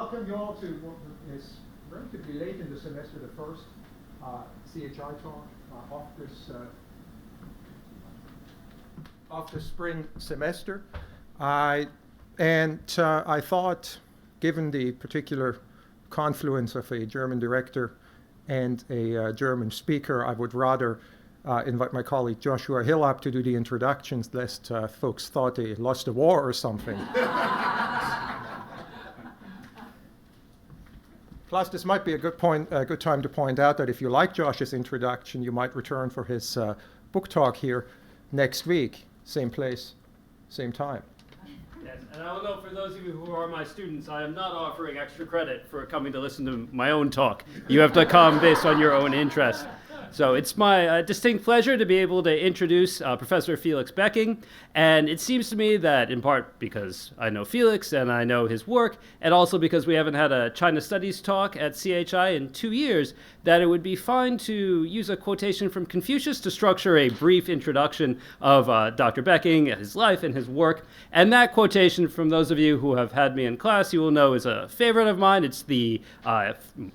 welcome you all to what is relatively late in the semester, the first CHI talk of the spring semester. I thought, given the particular confluence of a German director and a German speaker, I would rather invite my colleague Joshua Hill up to do the introductions, lest folks thought they lost a war or something. Plus, this might be a good time to point out that if you like Josh's introduction, you might return for his book talk here next week. Same place, same time. Yes, and I will note for those of you who are my students, I am not offering extra credit for coming to listen to my own talk. You have to come based on your own interest. So it's my distinct pleasure to be able to introduce Professor Felix Boecking. And it seems to me that, in part because I know Felix and I know his work, and also because we haven't had a China Studies talk at CHI in 2 years, that it would be fine to use a quotation from Confucius to structure a brief introduction of Dr. Boecking, his life and his work. And that quotation, from those of you who have had me in class, you will know is a favorite of mine. It's the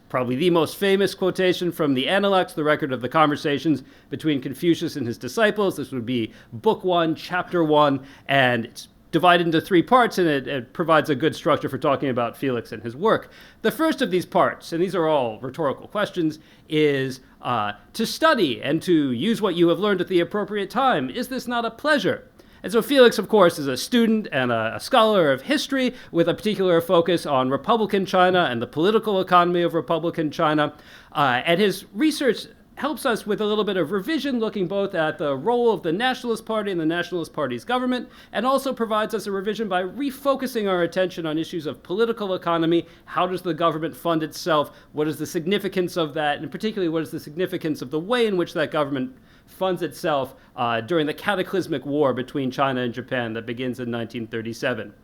probably the most famous quotation from the Analects, the record of the conversations between Confucius and his disciples. This would be Book 1, Chapter 1, and it's divided into 3 parts, and it provides a good structure for talking about Felix and his work. The first of these parts, and these are all rhetorical questions, is to study and to use what you have learned at the appropriate time. Is this not a pleasure? And so Felix, of course, is a student and a scholar of history with a particular focus on Republican China and the political economy of Republican China. And his research helps us with a little bit of revision, looking both at the role of the Nationalist Party and the Nationalist Party's government, and also provides us a revision by refocusing our attention on issues of political economy. How does the government fund itself? What is the significance of that? And particularly, what is the significance of the way in which that government funds itself during the cataclysmic war between China and Japan that begins in 1937.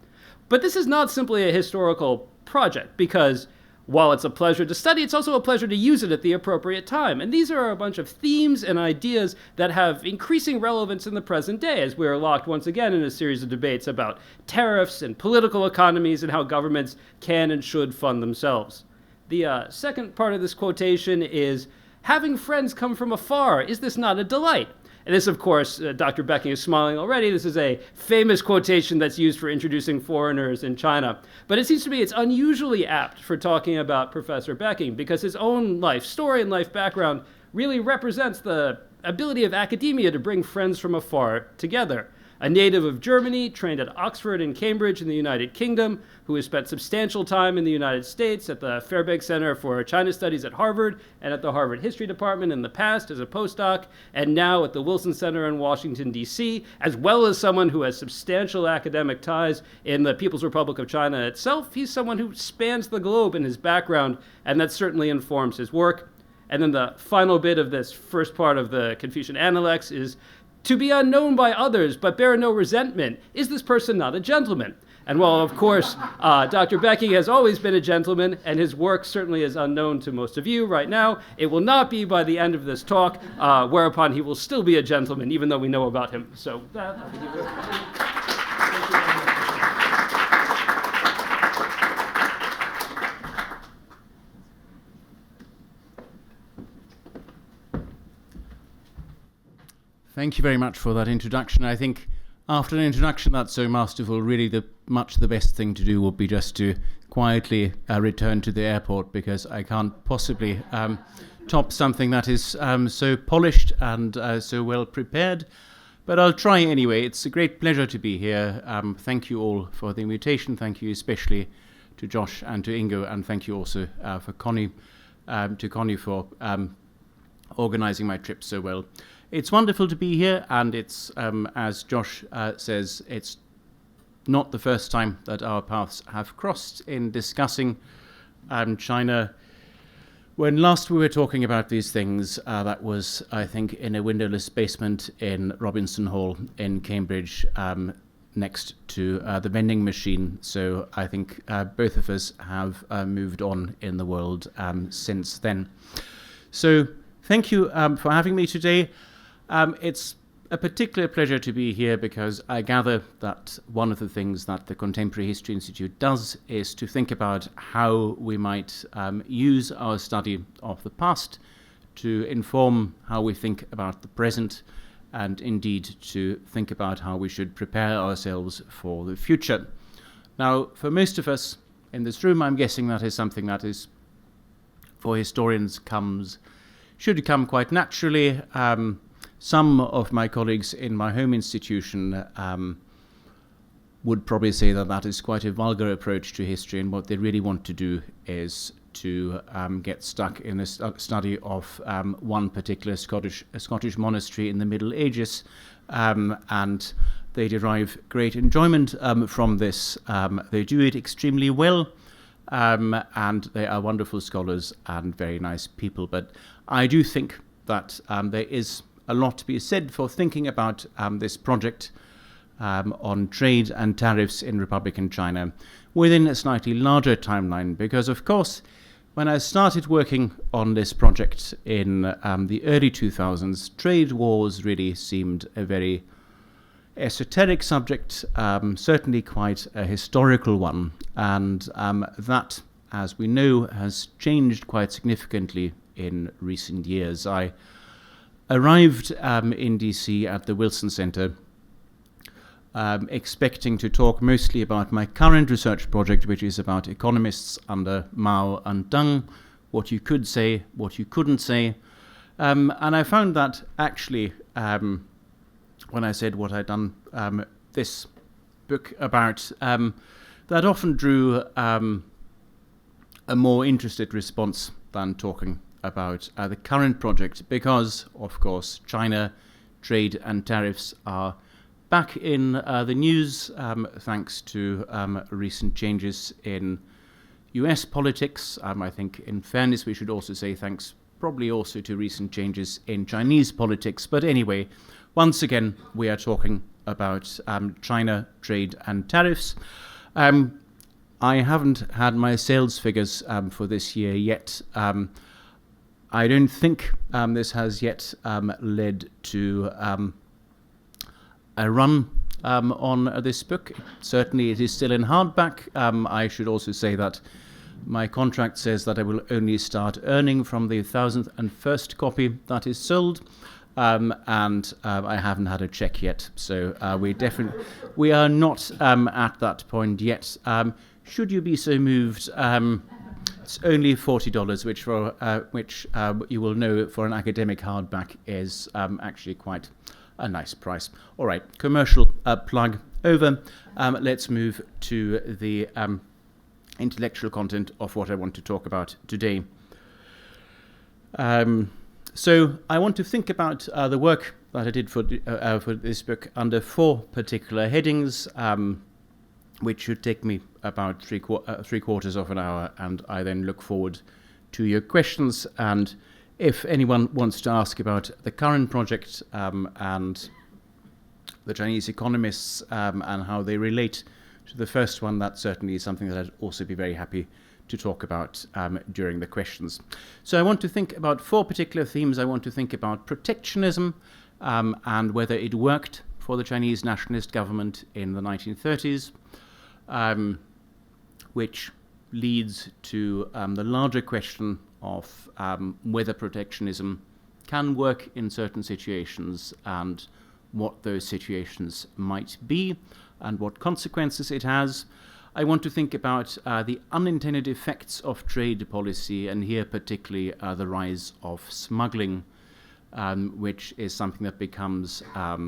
But this is not simply a historical project, because while it's a pleasure to study, it's also a pleasure to use it at the appropriate time. And these are a bunch of themes and ideas that have increasing relevance in the present day, as we are locked once again in a series of debates about tariffs and political economies and how governments can and should fund themselves. The second part of this quotation is, having friends come from afar, is this not a delight? And this, of course, Dr. Boecking is smiling already. This is a famous quotation that's used for introducing foreigners in China. But it seems to me it's unusually apt for talking about Professor Boecking, because his own life story and life background really represents the ability of academia to bring friends from afar together. A native of Germany, trained at Oxford and Cambridge in the United Kingdom, who has spent substantial time in the United States at the Fairbanks Center for China Studies at Harvard and at the Harvard History Department in the past as a postdoc, and now at the Wilson Center in Washington, D.C., as well as someone who has substantial academic ties in the People's Republic of China itself. He's someone who spans the globe in his background, and that certainly informs his work. And then the final bit of this first part of the Confucian Analects is, to be unknown by others, but bear no resentment, is this person not a gentleman? And while, of course, Dr. Boecking has always been a gentleman, and his work certainly is unknown to most of you right now, it will not be by the end of this talk, whereupon he will still be a gentleman, even though we know about him. So that, I think you will. Thank you very much. Thank you very much for that introduction. I think after an introduction that's so masterful, really the best thing to do would be just to quietly return to the airport, because I can't possibly top something that is so polished and so well prepared. But I'll try anyway. It's a great pleasure to be here. Thank you all for the invitation. Thank you especially to Josh and to Ingo, and thank you also to Connie for organizing my trip so well. It's wonderful to be here, and it's, as Josh says, it's not the first time that our paths have crossed in discussing China. When last we were talking about these things, that was, I think, in a windowless basement in Robinson Hall in Cambridge, next to the vending machine. So I think both of us have moved on in the world since then. So thank you for having me today. It's a particular pleasure to be here because I gather that one of the things that the Contemporary History Institute does is to think about how we might use our study of the past to inform how we think about the present, and indeed to think about how we should prepare ourselves for the future. Now, for most of us in this room, I'm guessing that is something that is, for historians, should come quite naturally. Some of my colleagues in my home institution would probably say that that is quite a vulgar approach to history, and what they really want to do is to get stuck in the study of one particular Scottish monastery in the Middle Ages, and they derive great enjoyment from this. They do it extremely well, and they are wonderful scholars and very nice people. But I do think that there is a lot to be said for thinking about this project on trade and tariffs in Republican China within a slightly larger timeline, because of course when I started working on this project in the early 2000s, trade wars really seemed a very esoteric subject, certainly quite a historical one, and that, as we know, has changed quite significantly in recent years. I arrived in DC at the Wilson Center expecting to talk mostly about my current research project, which is about economists under Mao and Deng, what you could say, what you couldn't say. And I found that actually, when I said what I'd done this book about, that often drew a more interested response than talking about the current project, because, of course, China, trade and tariffs are back in the news thanks to recent changes in US politics. I think, in fairness, we should also say thanks probably also to recent changes in Chinese politics. But anyway, once again, we are talking about China, trade and tariffs. I haven't had my sales figures for this year yet. I don't think this has yet led to a run on this book. Certainly it is still in hardback. I should also say that my contract says that I will only start earning from the 1,001st copy that is sold, and I haven't had a check yet. So we are not at that point yet. Should you be so moved, it's only $40, which you will know for an academic hardback is actually quite a nice price. All right, commercial plug over. Let's move to the intellectual content of what I want to talk about today. So I want to think about the work that I did for this book under 4 particular headings, which should take me about three quarters of an hour, and I then look forward to your questions. And if anyone wants to ask about the current project and the Chinese economists and how they relate to the first one, that certainly is something that I'd also be very happy to talk about during the questions. So I want to think about 4 particular themes. I want to think about protectionism and whether it worked for the Chinese nationalist government in the 1930s, which leads to the larger question of whether protectionism can work in certain situations and what those situations might be and what consequences it has. I want to think about the unintended effects of trade policy, and here particularly the rise of smuggling, which is something that becomes a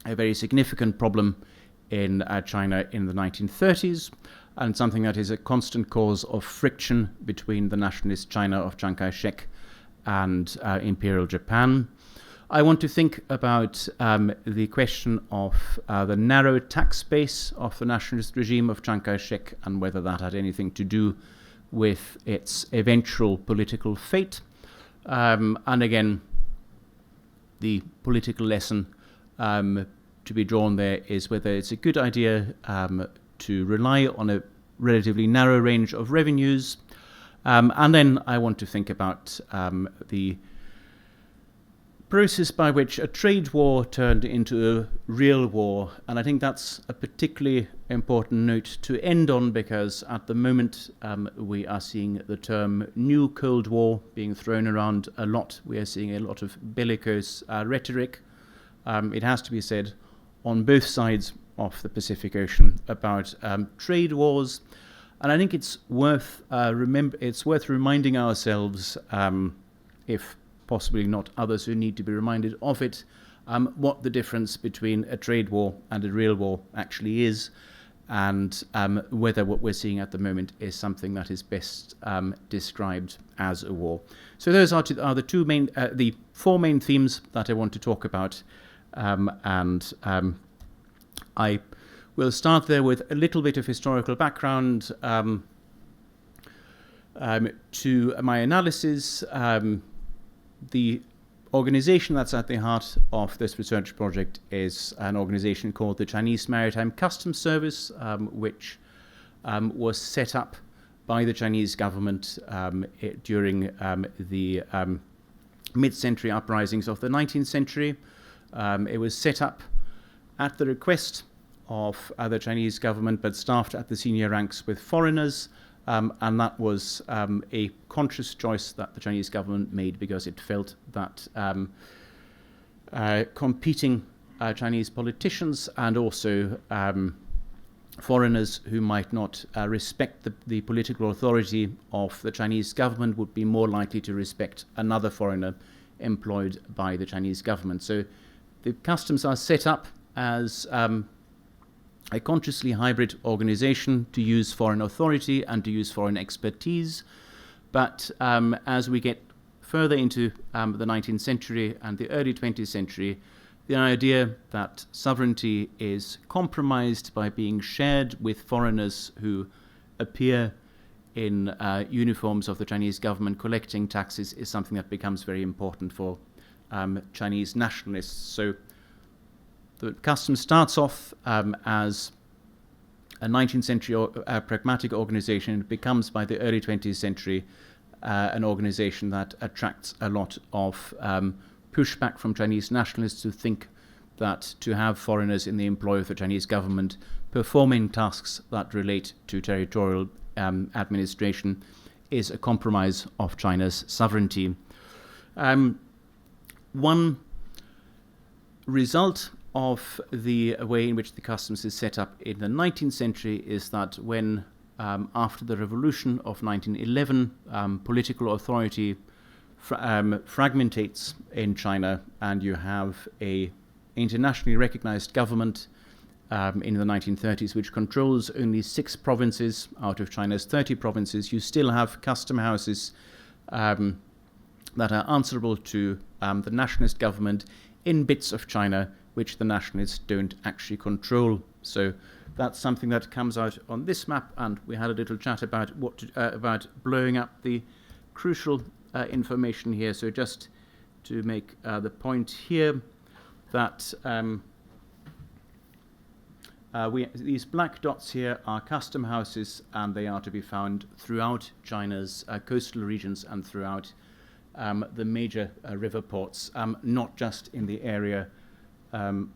very significant problem in China in the 1930s, and something that is a constant cause of friction between the nationalist China of Chiang Kai-shek and Imperial Japan. I want to think about the question of the narrow tax base of the nationalist regime of Chiang Kai-shek and whether that had anything to do with its eventual political fate. And again, the political lesson to be drawn there is whether it's a good idea to rely on a relatively narrow range of revenues. And then I want to think about the process by which a trade war turned into a real war. And I think that's a particularly important note to end on, because at the moment we are seeing the term New Cold War being thrown around a lot. We are seeing a lot of bellicose rhetoric, it has to be said, on both sides of the Pacific Ocean about trade wars. And I think it's worth reminding ourselves, if possibly not others who need to be reminded of it, what the difference between a trade war and a real war actually is, and whether what we're seeing at the moment is something that is best described as a war. So those are the four main themes that I want to talk about, and I will start there with a little bit of historical background to my analysis. The organization that's at the heart of this research project is an organization called the Chinese Maritime Customs Service, which was set up by the Chinese government during the mid-century uprisings of the 19th century. It was set up at the request of the Chinese government, but staffed at the senior ranks with foreigners. And that was a conscious choice that the Chinese government made, because it felt that competing Chinese politicians and also foreigners who might not respect the political authority of the Chinese government would be more likely to respect another foreigner employed by the Chinese government. So the customs are set up as a consciously hybrid organization to use foreign authority and to use foreign expertise. But as we get further into the 19th century and the early 20th century, the idea that sovereignty is compromised by being shared with foreigners who appear in uniforms of the Chinese government collecting taxes is something that becomes very important for Chinese nationalists. So the customs starts off as a 19th century pragmatic organization. It becomes, by the early 20th century, an organization that attracts a lot of pushback from Chinese nationalists who think that to have foreigners in the employ of the Chinese government performing tasks that relate to territorial administration is a compromise of China's sovereignty. One result of the way in which the customs is set up in the 19th century is that when, after the revolution of 1911, political authority fragmentates in China, and you have a internationally recognized government in the 1930s which controls only 6 provinces out of China's 30 provinces, you still have custom houses that are answerable to the nationalist government in bits of China which the nationalists don't actually control. So that's something that comes out on this map, and we had a little chat about about blowing up the crucial information here. So just to make the point here that these black dots here are custom houses, and they are to be found throughout China's coastal regions and throughout the major river ports, not just in the area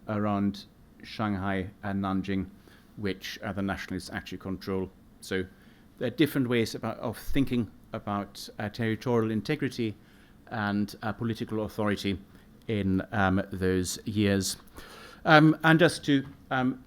around Shanghai and Nanjing, which the nationalists actually control. So there are different ways of thinking about territorial integrity and political authority in those years. And just to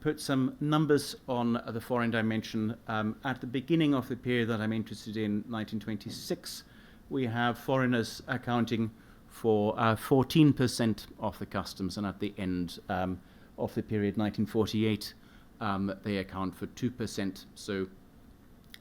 put some numbers on the foreign dimension, at the beginning of the period that I'm interested in, 1926, we have foreigners accounting for 14% of the customs, and at the end of the period, 1948, they account for 2%. So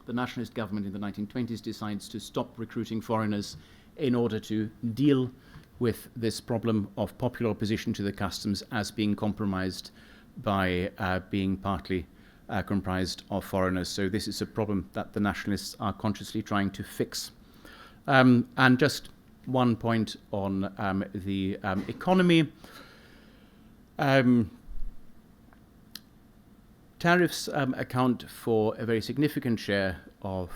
the nationalist government in the 1920s decides to stop recruiting foreigners in order to deal with this problem of popular opposition to the customs as being compromised by being partly comprised of foreigners. So this is a problem that the nationalists are consciously trying to fix. And just one point on the economy. Tariffs account for a very significant share of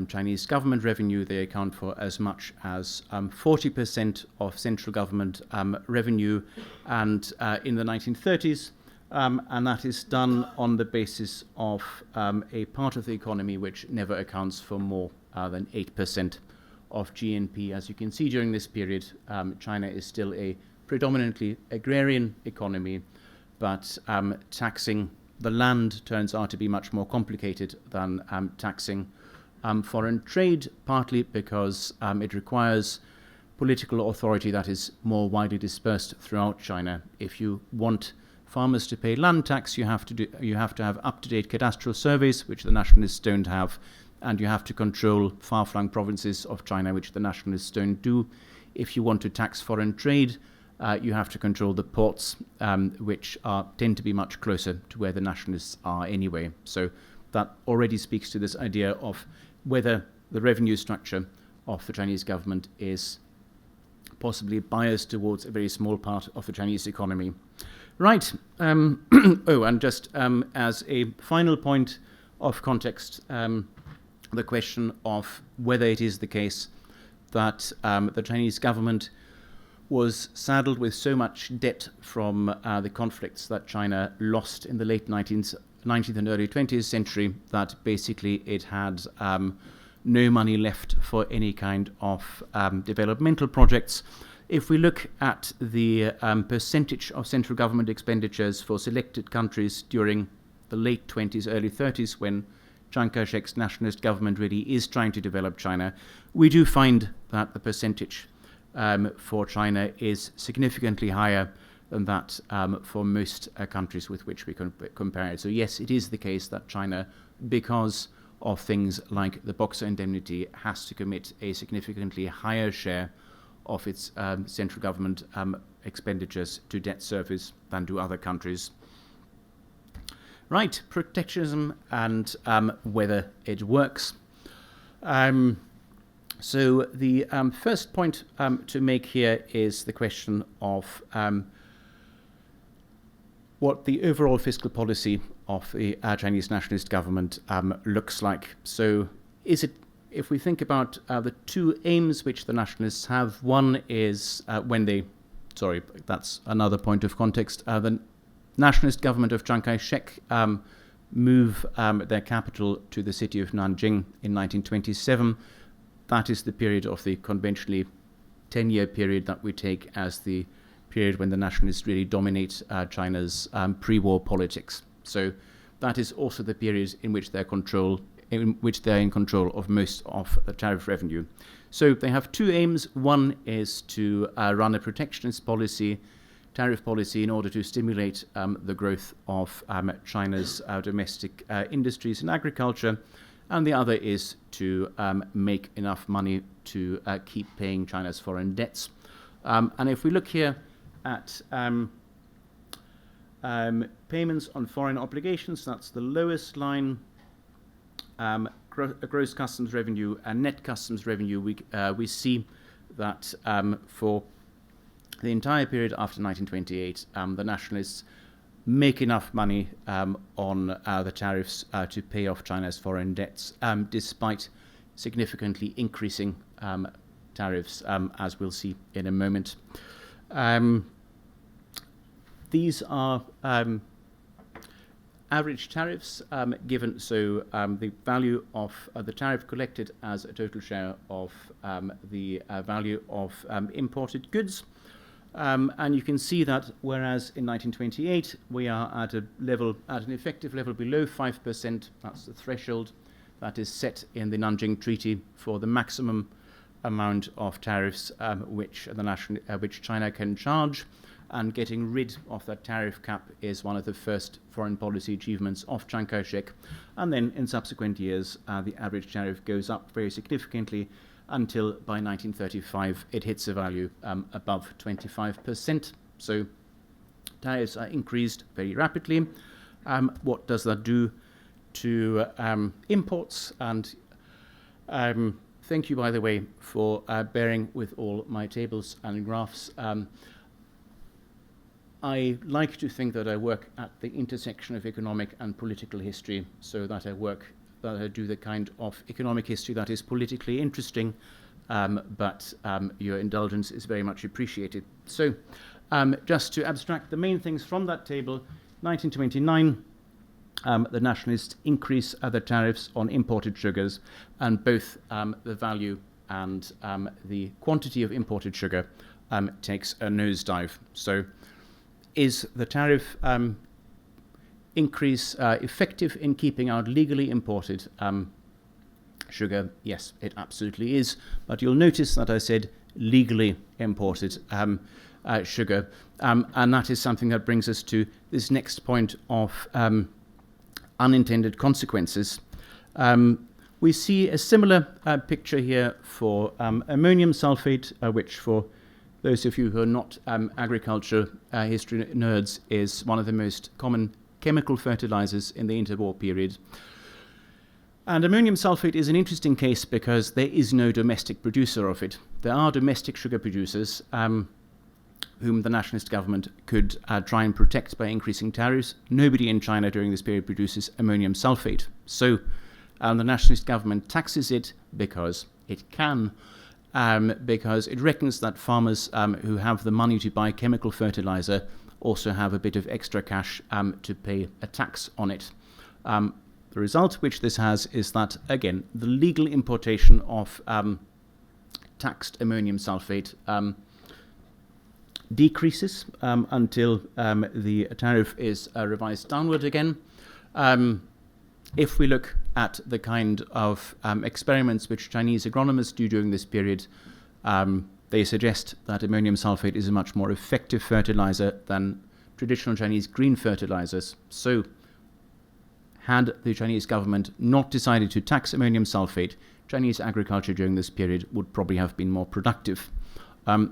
Chinese government revenue. They account for as much as 40% of central government revenue, and in the 1930s, and that is done on the basis of a part of the economy which never accounts for more than 8% of GNP. As you can see, during this period, China is still a predominantly agrarian economy, but taxing the land turns out to be much more complicated than taxing foreign trade, partly because it requires political authority that is more widely dispersed throughout China. If you want farmers to pay land tax, you have to have up-to-date cadastral surveys, which the nationalists don't have, and you have to control far-flung provinces of China, which the nationalists don't do. If you want to tax foreign trade, you have to control the ports, which tend to be much closer to where the nationalists are anyway. So that already speaks to this idea of whether the revenue structure of the Chinese government is possibly biased towards a very small part of the Chinese economy. Right. Oh, and just as a final point of context, the question of whether it is the case that the Chinese government was saddled with so much debt from the conflicts that China lost in the late 19th and early 20th century, that basically it had no money left for any kind of developmental projects. If we look at the percentage of central government expenditures for selected countries during the late 20s, early 30s, when Chiang Kai-shek's nationalist government really is trying to develop China, we do find that the percentage for China is significantly higher than that for most countries with which we can compare it. So yes, it is the case that China, because of things like the Boxer indemnity, has to commit a significantly higher share of its central government expenditures to debt service than do other countries. Right, protectionism and whether it works. So the first point to make here is the question of what the overall fiscal policy of the Chinese nationalist government looks like. So is it, if we think about the two aims which the nationalists have, one is that's another point of context, the nationalist government of Chiang Kai-shek move their capital to the city of Nanjing in 1927. That is the period of the conventionally 10-year period that we take as the period when the nationalists really dominate China's pre-war politics. So that is also the period in which they're in control of most of the tariff revenue. So they have two aims. One is to run a protectionist policy, tariff policy, in order to stimulate the growth of China's domestic industries and agriculture. And the other is to make enough money to keep paying China's foreign debts. And if we look here at payments on foreign obligations, that's the lowest line, gross customs revenue and net customs revenue, we see that for the entire period after 1928, the nationalists make enough money on the tariffs to pay off China's foreign debts, despite significantly increasing tariffs, as we'll see in a moment. These are average tariffs given, so the value of the tariff collected as a total share of the value of imported goods. And you can see that whereas in 1928 we are at an effective level below 5%, that's the threshold that is set in the Nanjing Treaty for the maximum amount of tariffs which China can charge, and getting rid of that tariff cap is one of the first foreign policy achievements of Chiang Kai-shek. And then in subsequent years the average tariff goes up very significantly, until by 1935 it hits a value above 25%. So tariffs are increased very rapidly. What does that do to imports? And thank you, by the way, for bearing with all my tables and graphs. I like to think that I work at the intersection of economic and political history, so that I do the kind of economic history that is politically interesting, but your indulgence is very much appreciated. So just to abstract the main things from that table, 1929, the nationalists increase the tariffs on imported sugars, and both the value and the quantity of imported sugar takes a nosedive. So is the tariff increase effective in keeping out legally imported sugar? Yes, it absolutely is. But you'll notice that I said legally imported sugar. And that is something that brings us to this next point of unintended consequences. We see a similar picture here for ammonium sulfate, which for those of you who are not agriculture history nerds is one of the most common chemical fertilizers in the interwar period. And ammonium sulfate is an interesting case because there is no domestic producer of it. There are domestic sugar producers whom the nationalist government could try and protect by increasing tariffs. Nobody in China during this period produces ammonium sulfate. So the nationalist government taxes it because it can, because it reckons that farmers who have the money to buy chemical fertilizer also have a bit of extra cash to pay a tax on it. The result which this has is that, again, the legal importation of taxed ammonium sulfate decreases until the tariff is revised downward again. If we look at the kind of experiments which Chinese agronomists do during this period, they suggest that ammonium sulfate is a much more effective fertilizer than traditional Chinese green fertilizers. So, had the Chinese government not decided to tax ammonium sulfate, Chinese agriculture during this period would probably have been more productive.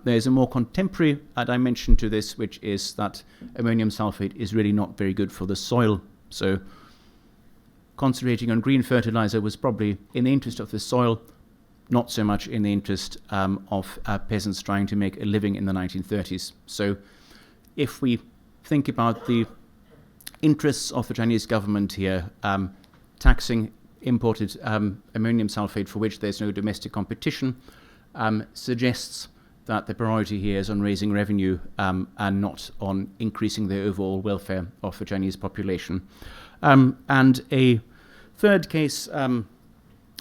There's a more contemporary dimension to this, which is that ammonium sulfate is really not very good for the soil. So, concentrating on green fertilizer was probably in the interest of the soil, not so much in the interest of peasants trying to make a living in the 1930s. So if we think about the interests of the Chinese government here, taxing imported ammonium sulfate for which there's no domestic competition suggests that the priority here is on raising revenue and not on increasing the overall welfare of the Chinese population. And a third case,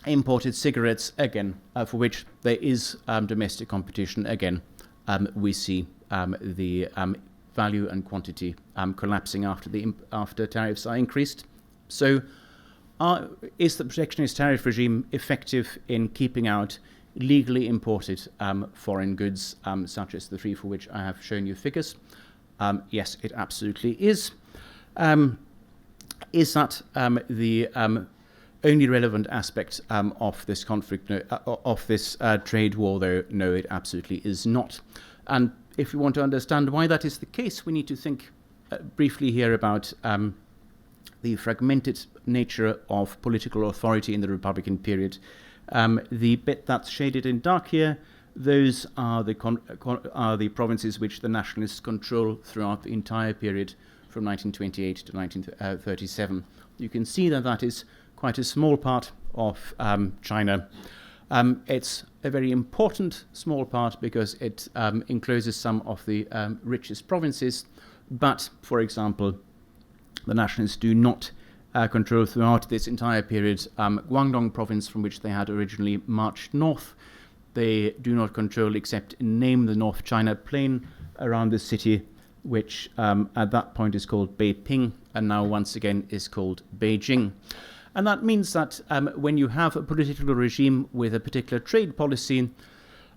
imported cigarettes, again, for which there is domestic competition. Again, we see the value and quantity collapsing after tariffs are increased. So is the protectionist tariff regime effective in keeping out legally imported foreign goods, such as the three for which I have shown you figures? Yes, it absolutely is. Is that the only relevant aspect of this conflict, of this trade war, though? No, it absolutely is not. And if we want to understand why that is the case, we need to think briefly here about the fragmented nature of political authority in the Republican period. The bit that's shaded in dark here, those are the provinces which the nationalists control throughout the entire period from 1928 to 1937. You can see that that is quite a small part of China. It's a very important small part because it encloses some of the richest provinces, but, for example, the nationalists do not control throughout this entire period Guangdong province, from which they had originally marched north. They do not control, except in name, the North China Plain around the city, which at that point is called Beiping, and now once again is called Beijing. And that means that when you have a political regime with a particular trade policy,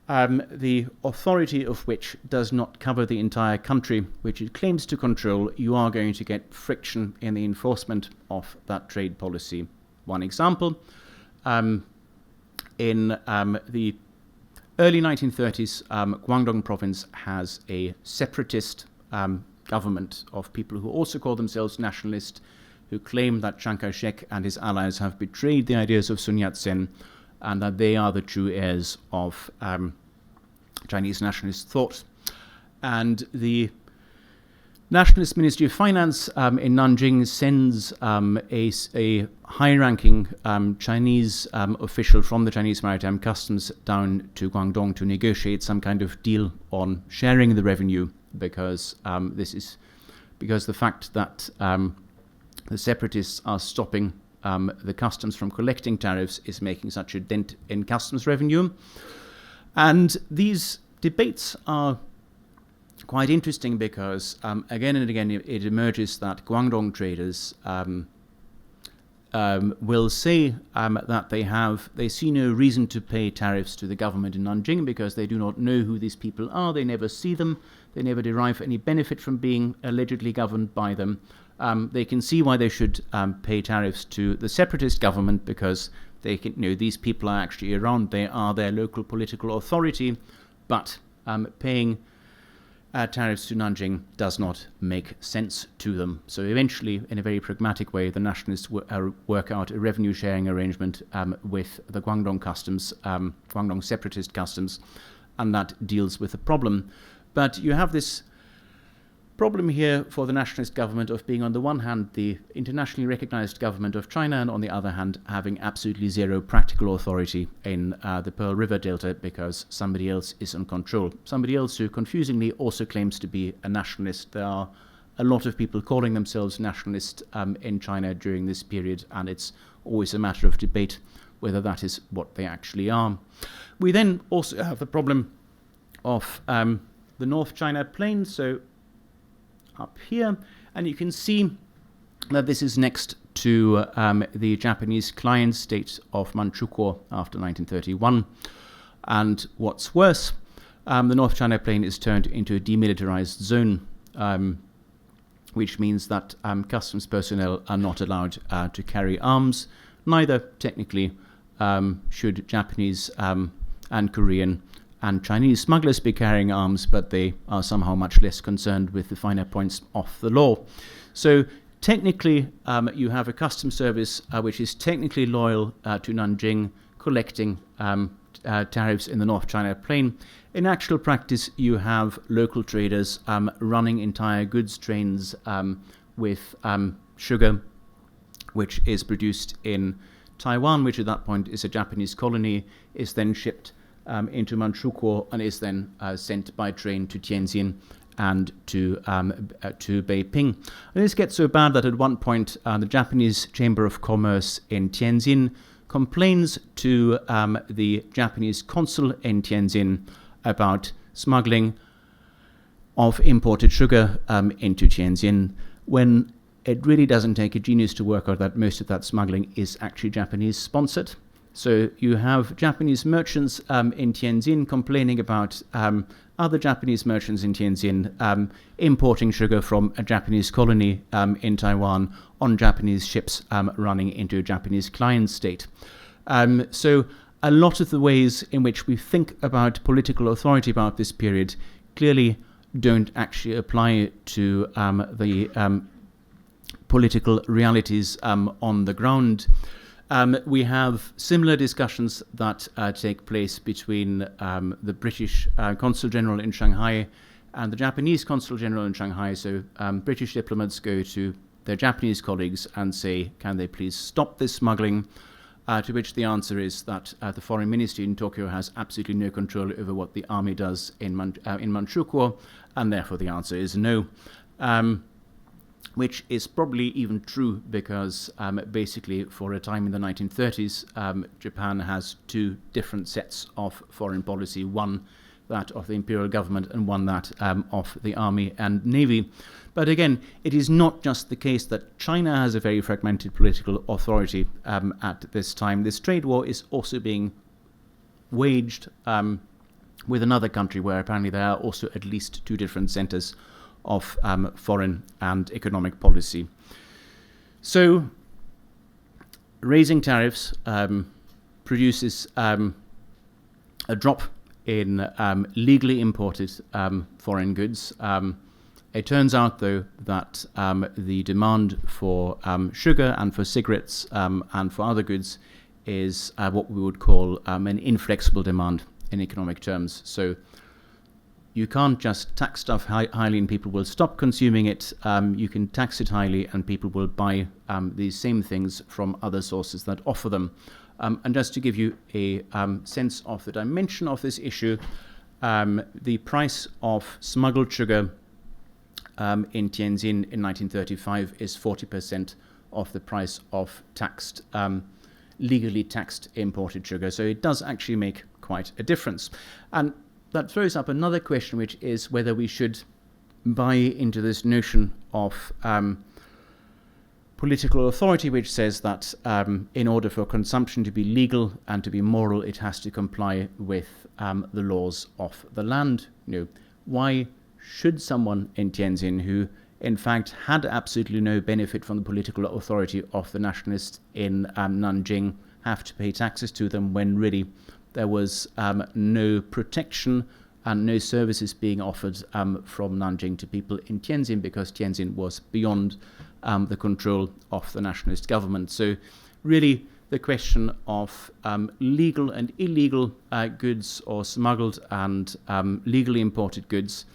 the authority of which does not cover the entire country, which it claims to control, you are going to get friction in the enforcement of that trade policy. One example, in the early 1930s, Guangdong province has a separatist government of people who also call themselves nationalist, who claim that Chiang Kai-shek and his allies have betrayed the ideas of Sun Yat-sen and that they are the true heirs of Chinese nationalist thought. And the Nationalist Ministry of Finance in Nanjing sends a high-ranking Chinese official from the Chinese Maritime Customs down to Guangdong to negotiate some kind of deal on sharing the revenue, because the fact that the separatists are stopping the customs from collecting tariffs is making such a dent in customs revenue. And these debates are quite interesting because again and again it emerges that Guangdong traders will say that they see no reason to pay tariffs to the government in Nanjing because they do not know who these people are, they never see them, they never derive any benefit from being allegedly governed by them. They can see why they should pay tariffs to the separatist government because they can, these people are actually around, they are their local political authority, but paying tariffs to Nanjing does not make sense to them. So eventually, in a very pragmatic way, the nationalists work out a revenue sharing arrangement with the Guangdong customs, Guangdong separatist customs, and that deals with the problem. But you have this problem here for the nationalist government of being, on the one hand, the internationally recognized government of China, and on the other hand, having absolutely zero practical authority in the Pearl River Delta because somebody else is in control. Somebody else who confusingly also claims to be a nationalist. There are a lot of people calling themselves nationalist in China during this period, and it's always a matter of debate whether that is what they actually are. We then also have the problem of the North China Plain, so up here, and you can see that this is next to the Japanese client state of Manchukuo after 1931. And what's worse, the North China Plain is turned into a demilitarized zone, which means that customs personnel are not allowed to carry arms. Neither, technically, should Japanese and Korean and Chinese smugglers be carrying arms, but they are somehow much less concerned with the finer points of the law. So technically, you have a customs service which is technically loyal to Nanjing, collecting tariffs in the North China Plain. In actual practice, you have local traders running entire goods trains with sugar, which is produced in Taiwan, which at that point is a Japanese colony, is then shipped into Manchukuo and is then sent by train to Tianjin and to Beiping. And this gets so bad that at one point the Japanese Chamber of Commerce in Tianjin complains to the Japanese consul in Tianjin about smuggling of imported sugar into Tianjin, when it really doesn't take a genius to work out that most of that smuggling is actually Japanese sponsored. So you have Japanese merchants in Tianjin complaining about other Japanese merchants in Tianjin importing sugar from a Japanese colony in Taiwan on Japanese ships running into a Japanese client state. So a lot of the ways in which we think about political authority about this period clearly don't actually apply to the political realities on the ground. We have similar discussions that take place between the British Consul General in Shanghai and the Japanese Consul General in Shanghai. So British diplomats go to their Japanese colleagues and say, can they please stop this smuggling? To which the answer is that the Foreign Ministry in Tokyo has absolutely no control over what the army does in Manchukuo, and therefore the answer is no. Which is probably even true because basically for a time in the 1930s, Japan has two different sets of foreign policy, one that of the imperial government and one that of the army and navy. But again, it is not just the case that China has a very fragmented political authority at this time. This trade war is also being waged with another country where apparently there are also at least two different centers of foreign and economic policy. So raising tariffs produces a drop in legally imported foreign goods. It turns out, though, that the demand for sugar and for cigarettes and for other goods is what we would call an inflexible demand in economic terms. So you can't just tax stuff highly and people will stop consuming it. You can tax it highly and people will buy these same things from other sources that offer them. And just to give you a sense of the dimension of this issue, the price of smuggled sugar in Tianjin in 1935 is 40% of the price of taxed, legally taxed imported sugar. So it does actually make quite a difference. And that throws up another question, which is whether we should buy into this notion of political authority, which says that in order for consumption to be legal and to be moral, it has to comply with the laws of the land. Why should someone in Tianjin who in fact had absolutely no benefit from the political authority of the nationalists in Nanjing have to pay taxes to them when really there was no protection and no services being offered from Nanjing to people in Tianjin, because Tianjin was beyond the control of the nationalist government. So really the question of legal and illegal goods, or smuggled and legally imported goods,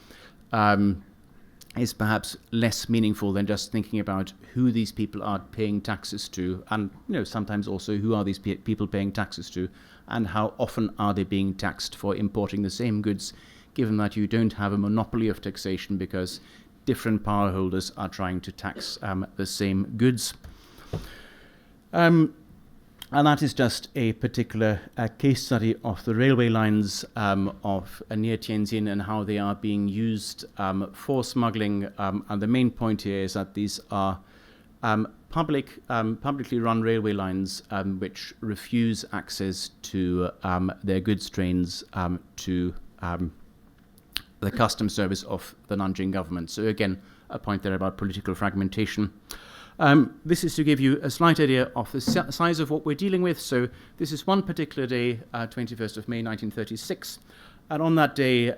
is perhaps less meaningful than just thinking about who these people are paying taxes to, and sometimes also who are these people paying taxes to, and how often are they being taxed for importing the same goods, given that you don't have a monopoly of taxation because different power holders are trying to tax the same goods. And that is just a particular case study of the railway lines of near Tianjin and how they are being used for smuggling. And the main point here is that these are publicly run railway lines which refuse access to their goods trains to the customs service of the Nanjing government. So again, a point there about political fragmentation. This is to give you a slight idea of the size of what we're dealing with. So this is one particular day, 21st of May 1936. And on that day,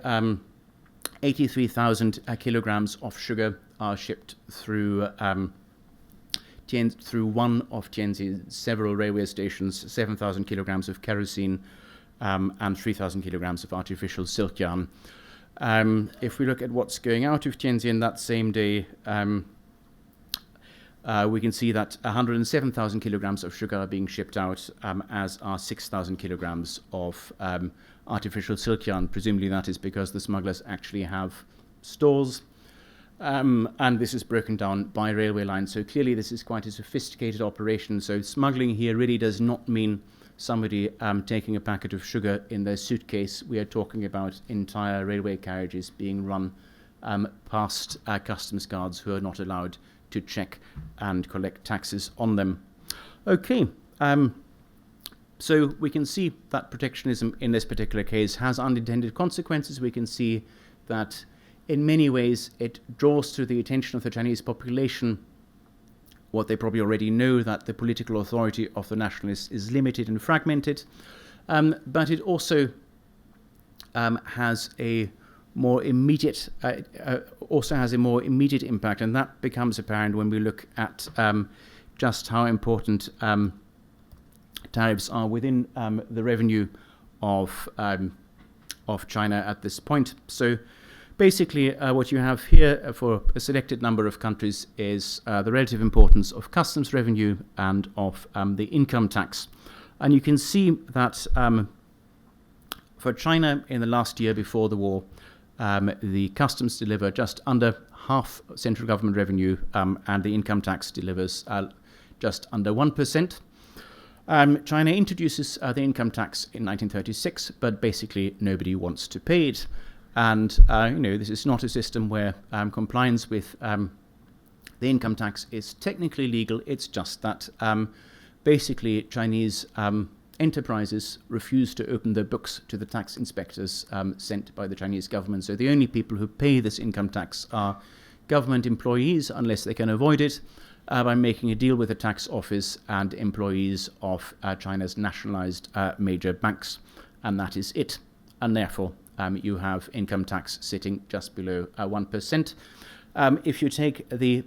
83,000 kilograms of sugar are shipped through through one of Tianjin's several railway stations, 7,000 kilograms of kerosene and 3,000 kilograms of artificial silk yarn. If we look at what's going out of Tianjin that same day, we can see that 107,000 kilograms of sugar are being shipped out, as are 6,000 kilograms of artificial silk yarn. Presumably that is because the smugglers actually have stores, and this is broken down by railway lines. So clearly this is quite a sophisticated operation. So smuggling here really does not mean somebody taking a packet of sugar in their suitcase. We are talking about entire railway carriages being run past customs guards who are not allowed to check and collect taxes on them. Okay, so we can see that protectionism in this particular case has unintended consequences. We can see that in many ways it draws to the attention of the Chinese population what they probably already know, that the political authority of the nationalists is limited and fragmented, but it also has a more immediate impact, and that becomes apparent when we look at just how important tariffs are within the revenue of China at this point. So basically what you have here for a selected number of countries is the relative importance of customs revenue and of the income tax. And you can see that for China in the last year before the war, the customs deliver just under half central government revenue, and the income tax delivers just under 1%. China introduces the income tax in 1936, but basically nobody wants to pay it. And this is not a system where compliance with the income tax is technically legal. It's just that basically Chinese enterprises refuse to open their books to the tax inspectors sent by the Chinese government. So the only people who pay this income tax are government employees, unless they can avoid it by making a deal with the tax office, and employees of China's nationalized major banks. And that is it. And therefore, you have income tax sitting just below 1%. If you take the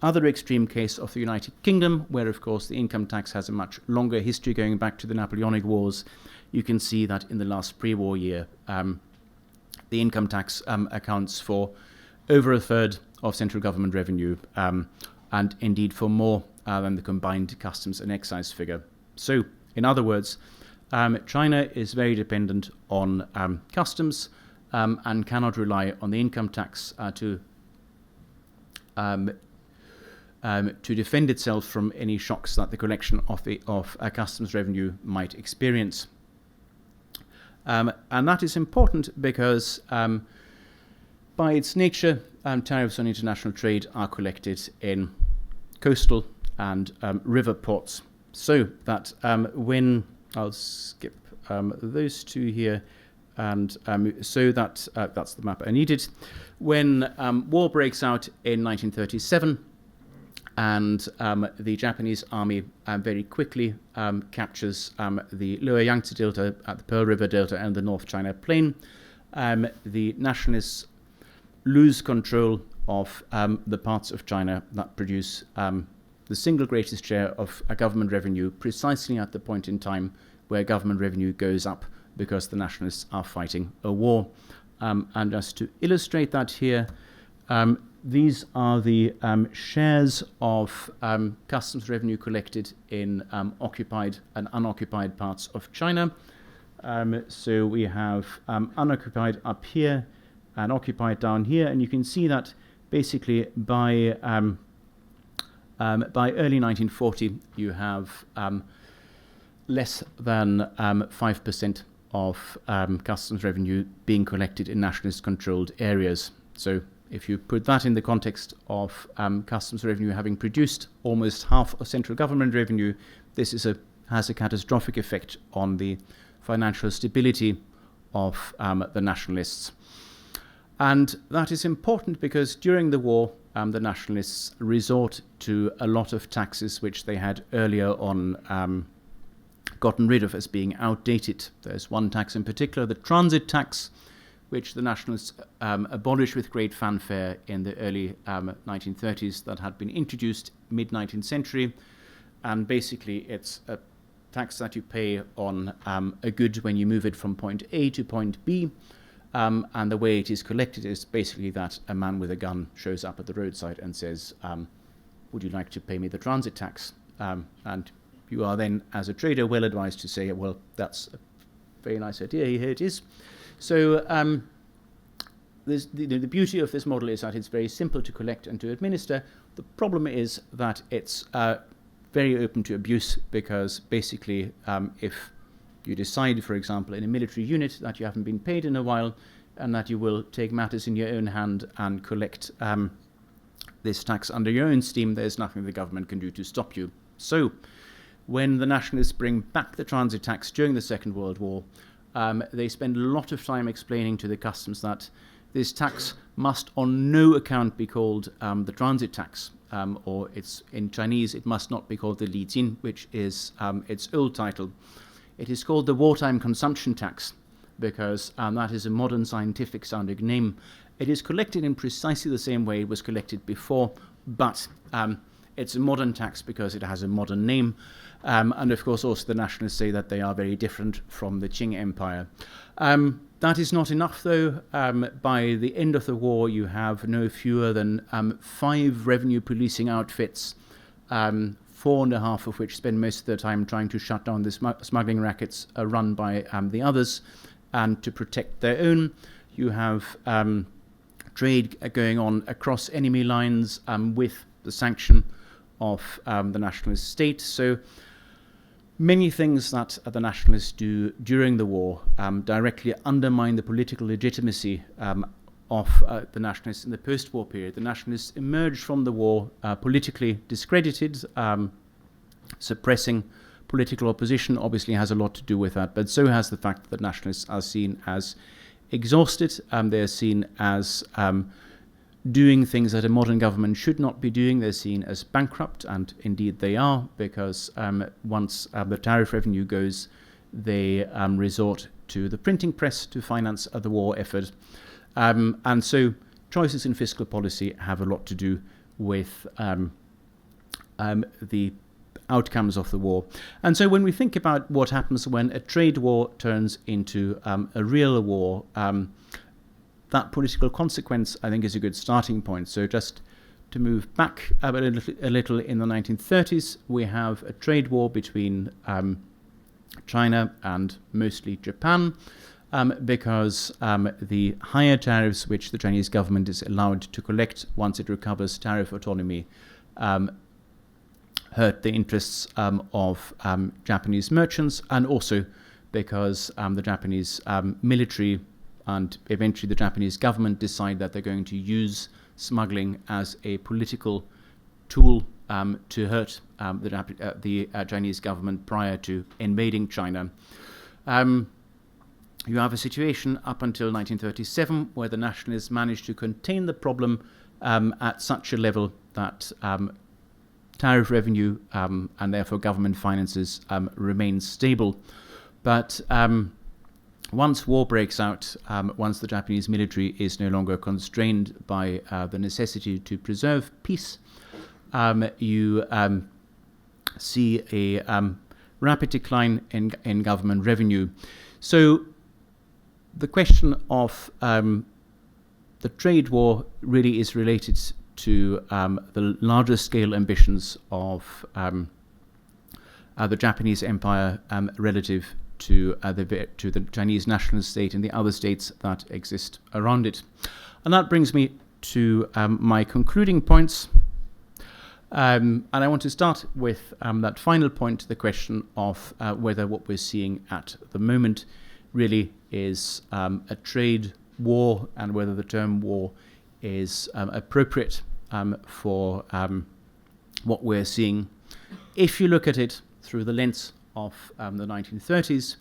other extreme case of the United Kingdom, where of course the income tax has a much longer history going back to the Napoleonic Wars, you can see that in the last pre-war year, the income tax accounts for over a third of central government revenue, and indeed for more than the combined customs and excise figure. So, in other words, China is very dependent on customs and cannot rely on the income tax to defend itself from any shocks that the collection of customs revenue might experience. And that is important because by its nature, tariffs on international trade are collected in coastal and river ports. So that when I'll skip those two here, and so that that's the map I needed. When war breaks out in 1937, and the Japanese army very quickly captures the Lower Yangtze Delta, at the Pearl River Delta, and the North China Plain, the nationalists lose control of the parts of China that produce the single greatest share of government revenue, precisely at the point in time where government revenue goes up because the nationalists are fighting a war. And just to illustrate that here, these are the shares of customs revenue collected in occupied and unoccupied parts of China. So we have unoccupied up here and occupied down here, and you can see that basically by early 1940 you have less than 5% of customs revenue being collected in nationalist-controlled areas. So if you put that in the context of customs revenue having produced almost half of central government revenue, this has a catastrophic effect on the financial stability of the nationalists. And that is important because during the war, the nationalists resort to a lot of taxes which they had earlier on gotten rid of as being outdated. There's one tax in particular, the transit tax, which the nationalists abolished with great fanfare in the early 1930s, that had been introduced mid-19th century. And basically it's a tax that you pay on a good when you move it from point A to point B. And the way it is collected is basically that a man with a gun shows up at the roadside and says, would you like to pay me the transit tax? And you are then, as a trader, well advised to say, well, that's a very nice idea, here it is. So the beauty of this model is that it's very simple to collect and to administer. The problem is that it's very open to abuse, because basically if you decide, for example, in a military unit that you haven't been paid in a while and that you will take matters in your own hand and collect this tax under your own steam, there's nothing the government can do to stop you. So when the nationalists bring back the transit tax during the Second World War, they spend a lot of time explaining to the customs that this tax must on no account be called the transit tax, or it's in Chinese it must not be called the Li Jin, which is its old title. It is called the wartime consumption tax because that is a modern scientific sounding name. It is collected in precisely the same way it was collected before, but it's a modern tax because it has a modern name. And of course also the nationalists say that they are very different from the Qing Empire. That is not enough though. By the end of the war you have no fewer than 5 revenue policing outfits, 4.5 of which spend most of their time trying to shut down the smuggling rackets run by the others, and to protect their own. You have trade going on across enemy lines with the sanction of the nationalist state. So many things that the nationalists do during the war directly undermine the political legitimacy of the nationalists in the post-war period. The nationalists emerged from the war politically discredited. Suppressing political opposition obviously has a lot to do with that, but so has the fact that nationalists are seen as exhausted. They're seen as doing things that a modern government should not be doing. They're seen as bankrupt, and indeed they are, because once the tariff revenue goes, they resort to the printing press to finance the war effort. And so choices in fiscal policy have a lot to do with the outcomes of the war. And so when we think about what happens when a trade war turns into a real war, that political consequence, I think, is a good starting point. So just to move back a little in the 1930s, we have a trade war between China and mostly Japan, because the higher tariffs which the Chinese government is allowed to collect once it recovers tariff autonomy hurt the interests of Japanese merchants, and also because the Japanese military and eventually the Japanese government decide that they're going to use smuggling as a political tool to hurt the Chinese government prior to invading China. You have a situation up until 1937 where the nationalists managed to contain the problem at such a level that tariff revenue and therefore government finances remain stable. But once war breaks out, once the Japanese military is no longer constrained by the necessity to preserve peace, you see a rapid decline in government revenue. So the question of the trade war really is related to the larger scale ambitions of the Japanese empire relative to the Chinese nationalist state and the other states that exist around it. And that brings me to my concluding points. And I want to start with that final point, the question of whether what we're seeing at the moment really is a trade war, and whether the term war is appropriate for what we're seeing. If you look at it through the lens of the 1930s,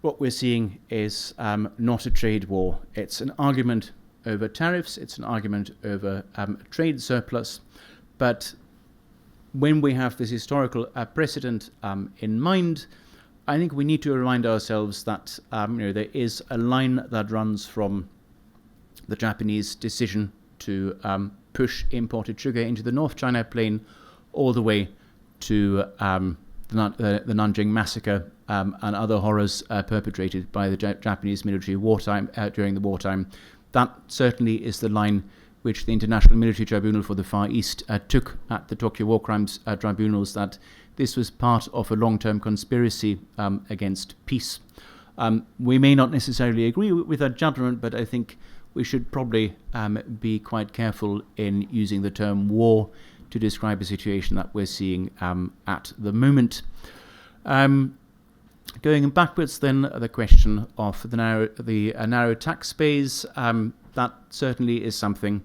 what we're seeing is not a trade war. It's an argument over tariffs, it's an argument over trade surplus. But when we have this historical precedent in mind, I think we need to remind ourselves that there is a line that runs from the Japanese decision to push imported sugar into the North China Plain all the way to the Nanjing massacre and other horrors perpetrated by the Japanese military during the wartime. That certainly is the line which the International Military Tribunal for the Far East took at the Tokyo War Crimes Tribunals, that this was part of a long-term conspiracy against peace. We may not necessarily agree with that judgment, but I think we should probably be quite careful in using the term war to describe a situation that we're seeing at the moment. Going backwards then, the question of the narrow tax space, that certainly is something.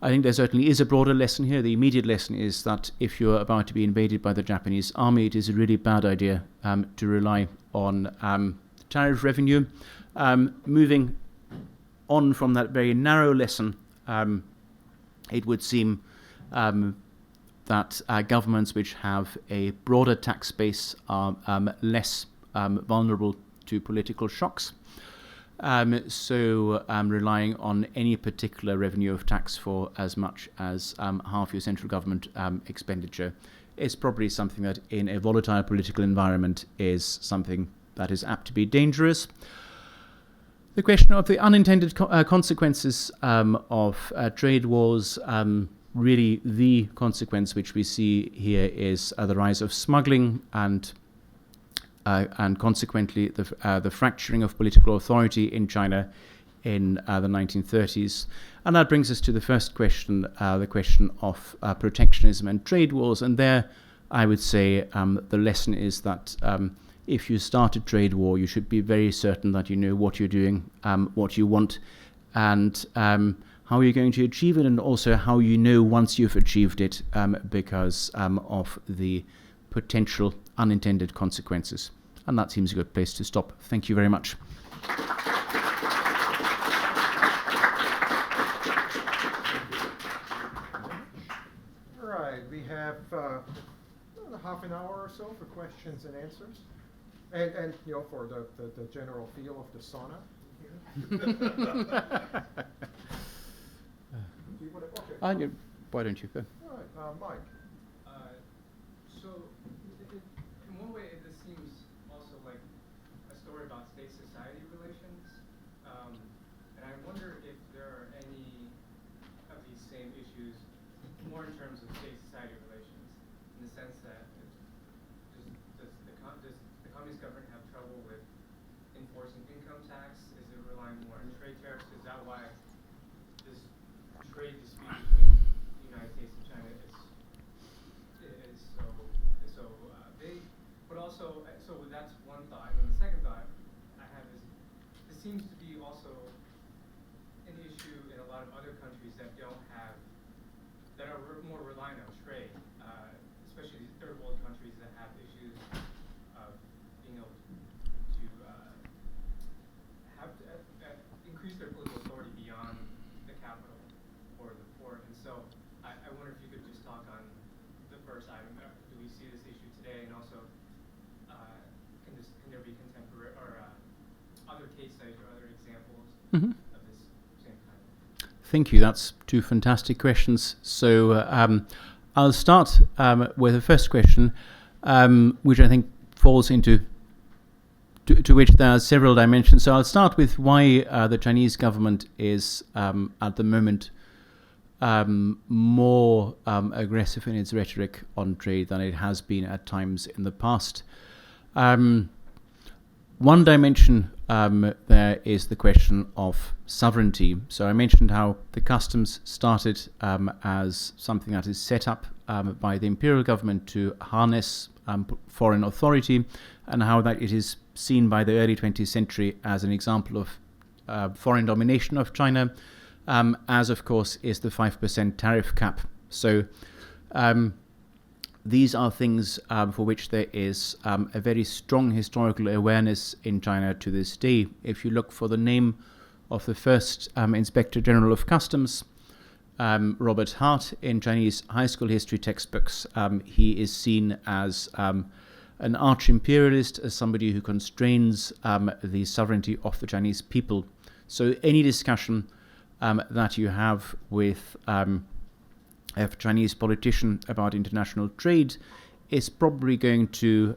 I think there certainly is a broader lesson here. The immediate lesson is that if you're about to be invaded by the Japanese army, it is a really bad idea to rely on tariff revenue. Moving on from that very narrow lesson, it would seem that governments which have a broader tax base are less vulnerable to political shocks. So relying on any particular revenue of tax for as much as half your central government expenditure is probably something that in a volatile political environment is something that is apt to be dangerous. The question of the unintended consequences of trade wars, really the consequence which we see here is the rise of smuggling and consequently the fracturing of political authority in China in the 1930s. And that brings us to the first question, the question of protectionism and trade wars. And there, I would say the lesson is that if you start a trade war, you should be very certain that you know what you're doing, what you want, and how you're going to achieve it, and also how you know once you've achieved it, because of the potential unintended consequences. And that seems a good place to stop. Thank you very much. All right, we have half an hour or so for questions and answers, and for the general feel of the sauna here. Why don't you go? All right, Mike. So, in one way, this seems also like a story about state-society relations. And I wonder if same issues more in terms of state-society relations, in the sense that does the communist government have trouble with enforcing income tax? Is it relying more on trade tariffs? Is that why this trade dispute between the United States and China is so big? But also, so that's one thought. And then the second thought I have is, this seems to be also an issue in a lot of other countries that are more reliant on trade, especially these third world countries that have issues of being able to increase their political authority beyond the capital or the port. And so I wonder if you could just talk on the first item. Do we see this issue today? And also, can there be contemporary or other case studies or other examples of this same kind of? Thank you. That's two fantastic questions. So I'll start with the first question, which I think falls into to which there are several dimensions. So I'll start with why the Chinese government is at the moment more aggressive in its rhetoric on trade than it has been at times in the past. One dimension there is the question of sovereignty. So I mentioned how the customs started as something that is set up by the imperial government to harness foreign authority, and how that it is seen by the early 20th century as an example of foreign domination of China, as of course is the 5% tariff cap. So these are things for which there is a very strong historical awareness in China to this day. If you look for the name of the first Inspector General of Customs, Robert Hart, in Chinese high school history textbooks, he is seen as an arch-imperialist, as somebody who constrains the sovereignty of the Chinese people. So any discussion that you have with a Chinese politician about international trade is probably going to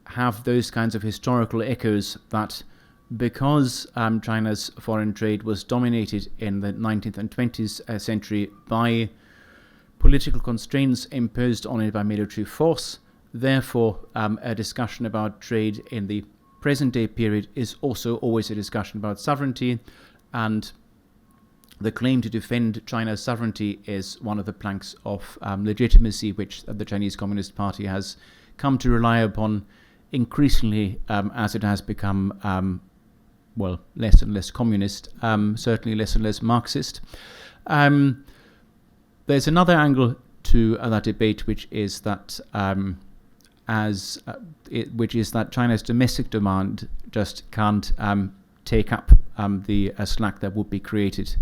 have those kinds of historical echoes, that because China's foreign trade was dominated in the 19th and 20th century by political constraints imposed on it by military force, therefore a discussion about trade in the present day period is also always a discussion about sovereignty, and the claim to defend China's sovereignty is one of the planks of legitimacy which the Chinese Communist Party has come to rely upon increasingly as it has become less and less communist, certainly less and less Marxist. There's another angle to that debate, which is that China's domestic demand just can't take up the slack that would be created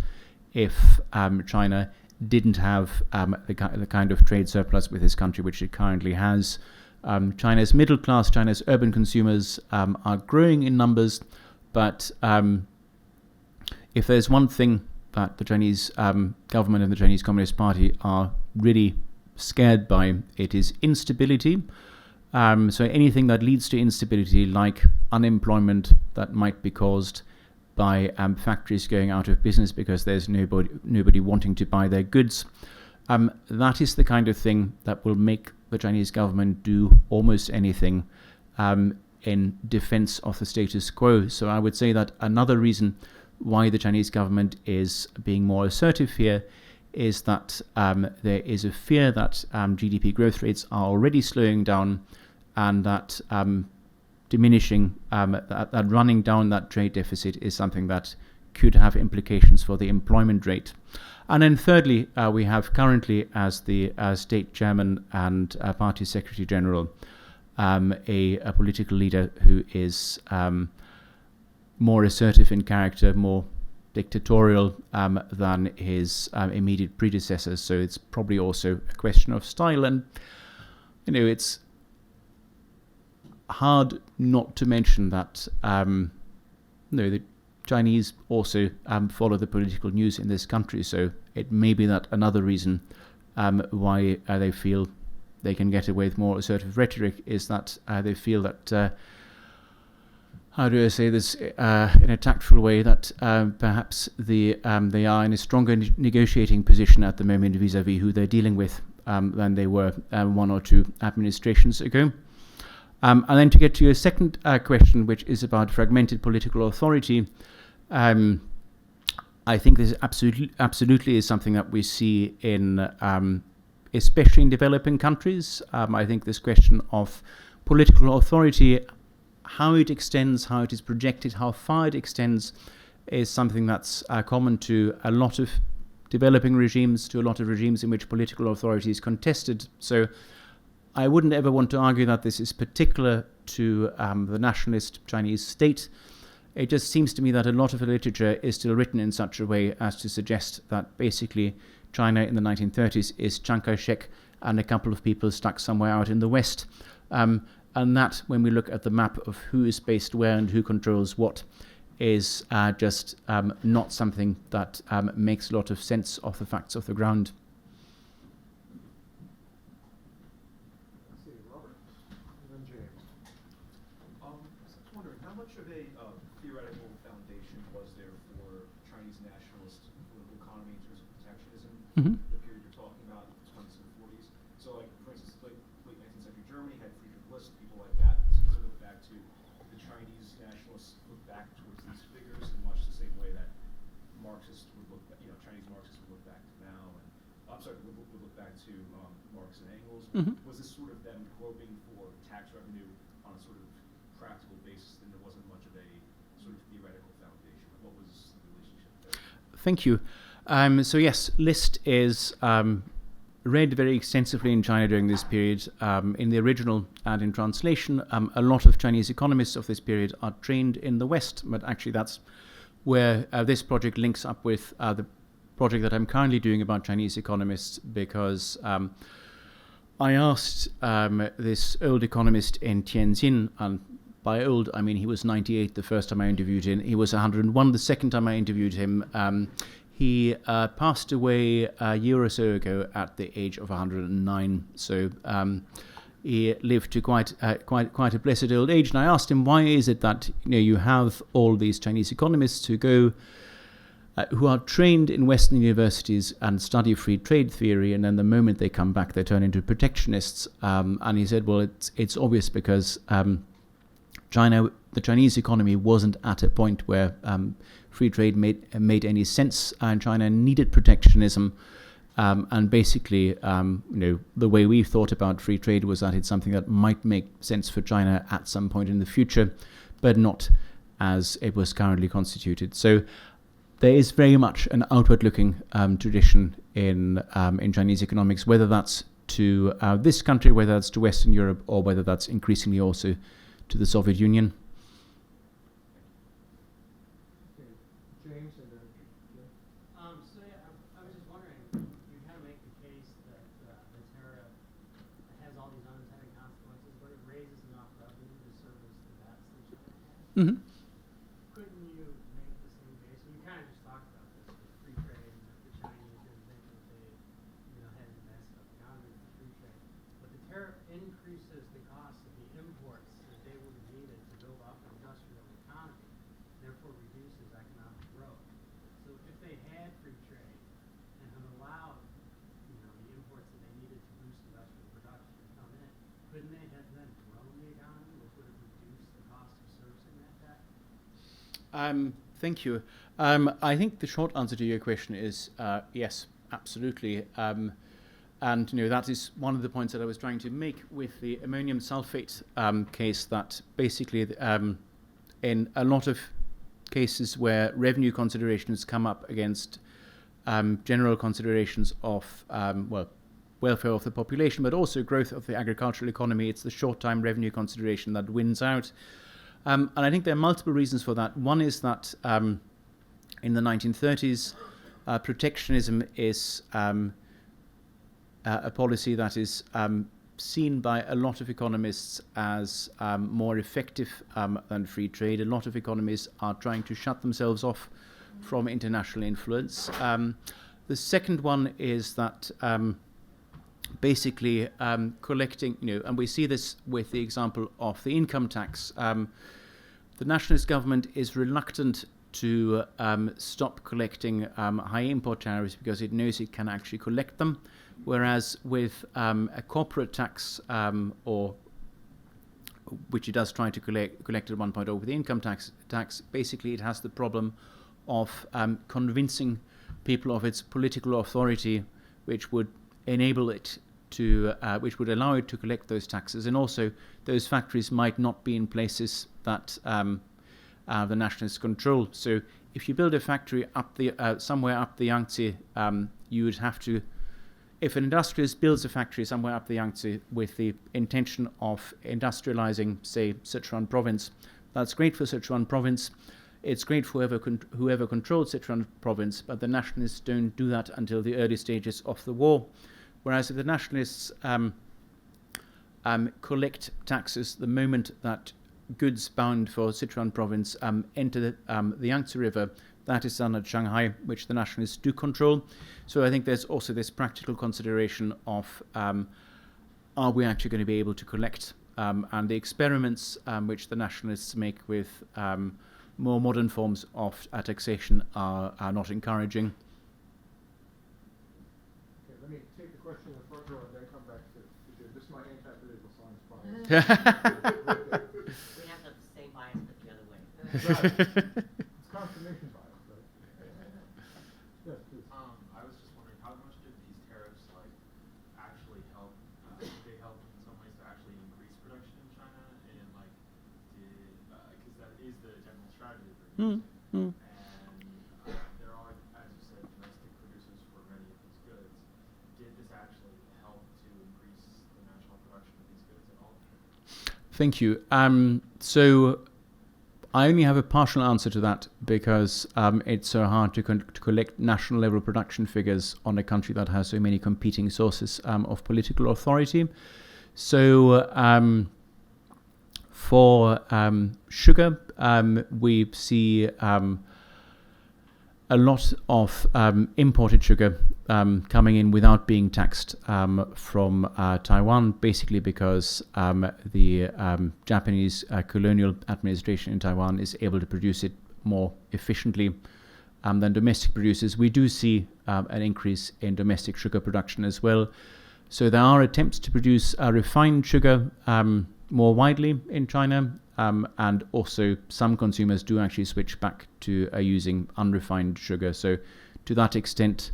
if China didn't have the kind of trade surplus with this country which it currently has. China's middle class, China's urban consumers are growing in numbers, but if there's one thing that the Chinese government and the Chinese Communist Party are really scared by, it is instability. So anything that leads to instability, like unemployment that might be caused by factories going out of business because there's nobody wanting to buy their goods, that is the kind of thing that will make the Chinese government do almost anything in defense of the status quo. So I would say that another reason why the Chinese government is being more assertive here is that there is a fear that GDP growth rates are already slowing down, and that diminishing, that running down that trade deficit is something that could have implications for the employment rate. And then thirdly, we have currently as the state chairman and party secretary general a political leader who is more assertive in character, more dictatorial than his immediate predecessors. So it's probably also a question of style. And, it's hard not to mention that the Chinese also follow the political news in this country. So it may be that another reason why they feel they can get away with more assertive rhetoric is that they feel that how do I say this in a tactful way, that perhaps they are in a stronger negotiating position at the moment vis-à-vis who they're dealing with than they were 1 or 2 administrations ago. And then to get to your second question, which is about fragmented political authority, I think this absolutely is something that we see in, especially in developing countries. I think this question of political authority, how it extends, how it is projected, how far it extends, is something that's common to a lot of developing regimes, to a lot of regimes in which political authority is contested. So I wouldn't ever want to argue that this is particular to the nationalist Chinese state. It just seems to me that a lot of the literature is still written in such a way as to suggest that basically China in the 1930s is Chiang Kai-shek and a couple of people stuck somewhere out in the West. And that, when we look at the map of who is based where and who controls what, is just not something that makes a lot of sense of the facts of the ground. Theoretical foundation was there for Chinese nationalist political economy in terms of protectionism, the period you're talking about, the 20s and 40s? So, like, for instance, late 19th century Germany had Friedrich List, people like that. So to look back to the Chinese nationalists look back towards these figures in much the same way that Marxists would look, Chinese Marxists would look back to Mao, and would look back to Marx and Engels. Was this sort of them groping for tax revenue on a sort of practical basis, and there wasn't much of a sort of theoretical foundation? What was the relationship there? Thank you. So yes, List is read very extensively in China during this period. In the original and in translation, a lot of Chinese economists of this period are trained in the West, but actually that's where this project links up with the project that I'm currently doing about Chinese economists, because I asked this old economist in Tianjin, and by old I mean he was 98 the first time I interviewed him. He was 101 the second time I interviewed him. He passed away a year or so ago at the age of 109. So he lived to quite a blessed old age. And I asked him, why is it that you have all these Chinese economists who go, who are trained in Western universities and study free trade theory, and then the moment they come back, they turn into protectionists? And he said, well, it's obvious because the Chinese economy wasn't at a point where free trade made any sense, and China needed protectionism. And basically, the way we thought about free trade was that it's something that might make sense for China at some point in the future, but not as it was currently constituted. So there is very much an outward-looking tradition in Chinese economics, whether that's to this country, whether that's to Western Europe, or whether that's increasingly also to the Soviet Union. James, and then So yeah, I was just wondering, you kind of make the case that the tariff has all these unintended consequences, but it raises enough revenue to service the debts that China has. Couldn't you make the same case? And you kind of just talked about this with free trade, and that the Chinese didn't think that they had the best economy for free trade. But the tariff increases the cost of the imports that they would have needed to build up an industrial economy, therefore reduces economic growth. So if they had free trade and had allowed, the imports that they needed to boost industrial production to come in, couldn't they have then grown the economy, which would have reduced the cost of servicing that debt? Thank you. I think the short answer to your question is yes, absolutely. And that is one of the points that I was trying to make with the ammonium sulfate case, that basically in a lot of cases where revenue considerations come up against general considerations of welfare of the population, but also growth of the agricultural economy, it's the short-time revenue consideration that wins out. And I think there are multiple reasons for that. One is that in the 1930s, protectionism is a policy that is seen by a lot of economists as more effective than free trade. A lot of economists are trying to shut themselves off from international influence. The second one is that basically collecting, and we see this with the example of the income tax. the nationalist government is reluctant to stop collecting high import tariffs because it knows it can actually collect them, whereas with a corporate tax, or which it does try to collect at one point over the income tax, basically it has the problem of convincing people of its political authority, which would enable it to, which would allow it to collect those taxes, and also those factories might not be in places that the nationalists control. So if you build a factory up the somewhere up the Yangtze, you would have to, if an industrialist builds a factory somewhere up the Yangtze with the intention of industrializing, say, Sichuan province, that's great for Sichuan province. It's great for whoever controls Sichuan province, but the nationalists don't do that until the early stages of the war. Whereas if the nationalists collect taxes the moment that goods bound for Sichuan province enter the Yangtze River, that is done at Shanghai, which the nationalists do control. So I think there's also this practical consideration of are we actually going to be able to collect? And the experiments which the nationalists make with more modern forms of taxation are not encouraging. Okay, let me take the question in the front row and then come back to Jim. This is my anti-political science bias. We have the same bias, but the other way. Right. It's confirmation bias, right? Yes, please. I was just wondering, how much did these tariffs actually help? Did they help in some ways to actually increase production in China? And because that is the general strategy they're using. And there are, as you said, domestic producers for many of these goods. Did this actually help to increase the national production of these goods at all? Thank you. So I only have a partial answer to that because it's so hard to collect national level production figures on a country that has so many competing sources of political authority. So for sugar, we see a lot of imported sugar coming in without being taxed from Taiwan, basically because the Japanese colonial administration in Taiwan is able to produce it more efficiently than domestic producers. We do see an increase in domestic sugar production as well. So there are attempts to produce refined sugar more widely in China, and also some consumers do actually switch back to using unrefined sugar. So to that extent,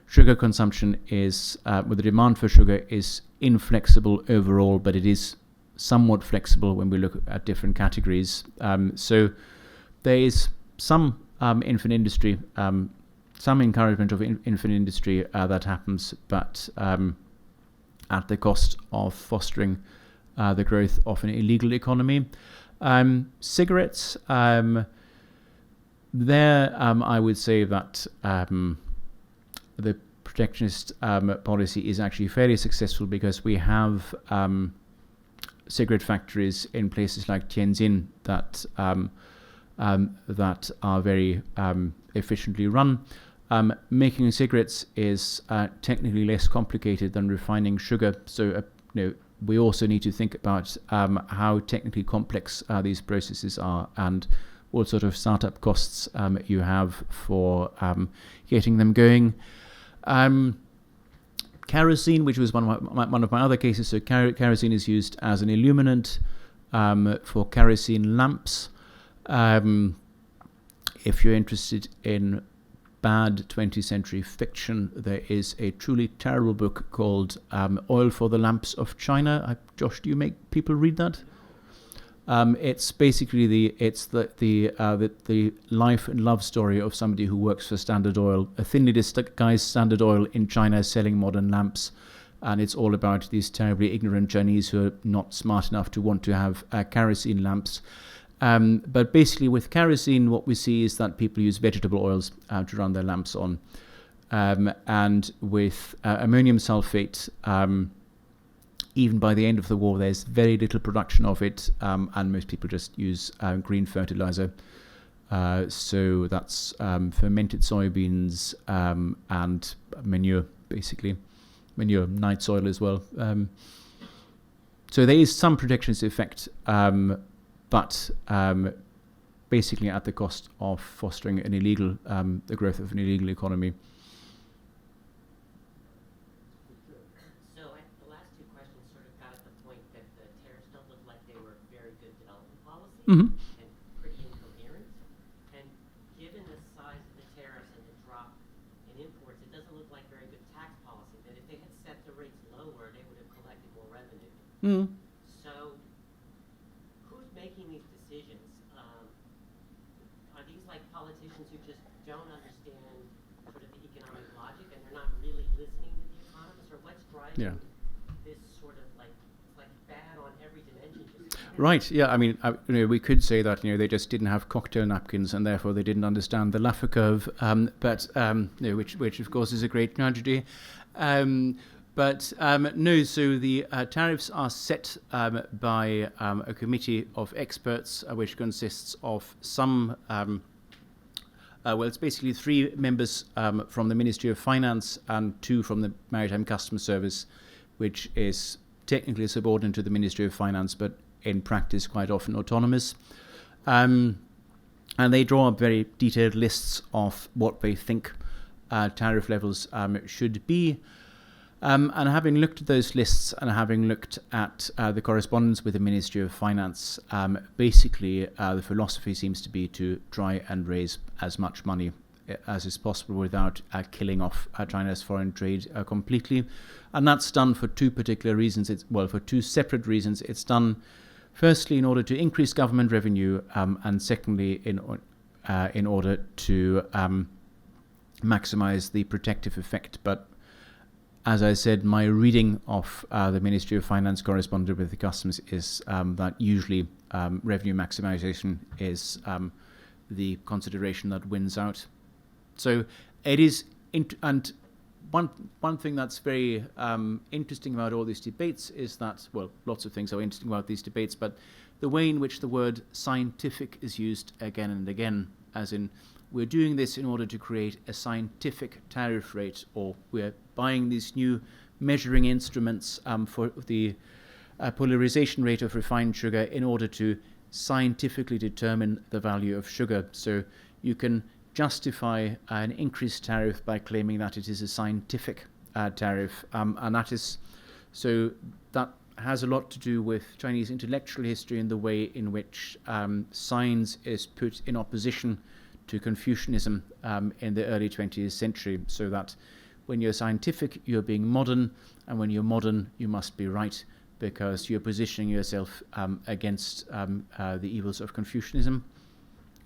sugar consumption is, with the demand for sugar, is inflexible overall, but it is somewhat flexible when we look at different categories. So there is some infant industry, some encouragement of infant industry that happens, but at the cost of fostering the growth of an illegal economy. Cigarettes, there I would say that the protectionist policy is actually fairly successful because we have cigarette factories in places like Tianjin that are very efficiently run. Making cigarettes is technically less complicated than refining sugar, so we also need to think about how technically complex these processes are and what sort of startup costs you have for getting them going. Kerosene, which was one of my other cases, so kerosene is used as an illuminant for kerosene lamps. If you're interested in bad 20th century fiction, there is a truly terrible book called Oil for the Lamps of China. Josh, do you make people read that? It's basically the life and love story of somebody who works for Standard Oil, a thinly disguised Standard Oil in China selling modern lamps, and it's all about these terribly ignorant Chinese who are not smart enough to want to have kerosene lamps. But basically with kerosene, what we see is that people use vegetable oils to run their lamps on. And with ammonium sulfate, even by the end of the war, there's very little production of it, and most people just use green fertilizer. So that's fermented soybeans and manure, basically. Manure, night soil as well. So there is some protectionist effect, but basically at the cost of fostering an illegal, the growth of an illegal economy. So the last two questions sort of got at the point that the tariffs don't look like they were very good development policy Mhm. and pretty incoherent. And given the size of the tariffs and the drop in imports, it doesn't look like very good tax policy. That if they had set the rates lower, they would have collected more revenue. Mm. So who's making these decisions? Are these like politicians who just don't understand sort of the economic logic and they're not really listening to the economists? Or what's driving this sort of like, it's like bad on every dimension? Right. Yeah. I mean, we could say that they just didn't have cocktail napkins and therefore they didn't understand the Laffer curve. Which of course is a great tragedy. No. So the tariffs are set by a committee of experts, which consists of some. It's basically 3 members from the Ministry of Finance and 2 from the Maritime Customs Service, which is technically subordinate to the Ministry of Finance, but in practice quite often autonomous. And they draw up very detailed lists of what they think tariff levels should be. And having looked at those lists and having looked at the correspondence with the Ministry of Finance, basically the philosophy seems to be to try and raise as much money as is possible without killing off China's foreign trade completely. And that's done for 2 particular reasons. For 2 separate reasons. It's done firstly in order to increase government revenue, and secondly in order to maximize the protective effect. But as I said, my reading of the Ministry of Finance correspondent with the Customs is that usually revenue maximization is the consideration that wins out. So it is, and one thing that's very interesting about all these debates is that, lots of things are interesting about these debates, but the way in which the word scientific is used again and again, as in, we're doing this in order to create a scientific tariff rate, or we're buying these new measuring instruments for the polarization rate of refined sugar in order to scientifically determine the value of sugar. So you can justify an increased tariff by claiming that it is a scientific tariff, and that has a lot to do with Chinese intellectual history and the way in which science is put in opposition to Confucianism in the early 20th century, so that when you're scientific, you're being modern, and when you're modern, you must be right, because you're positioning yourself against the evils of Confucianism.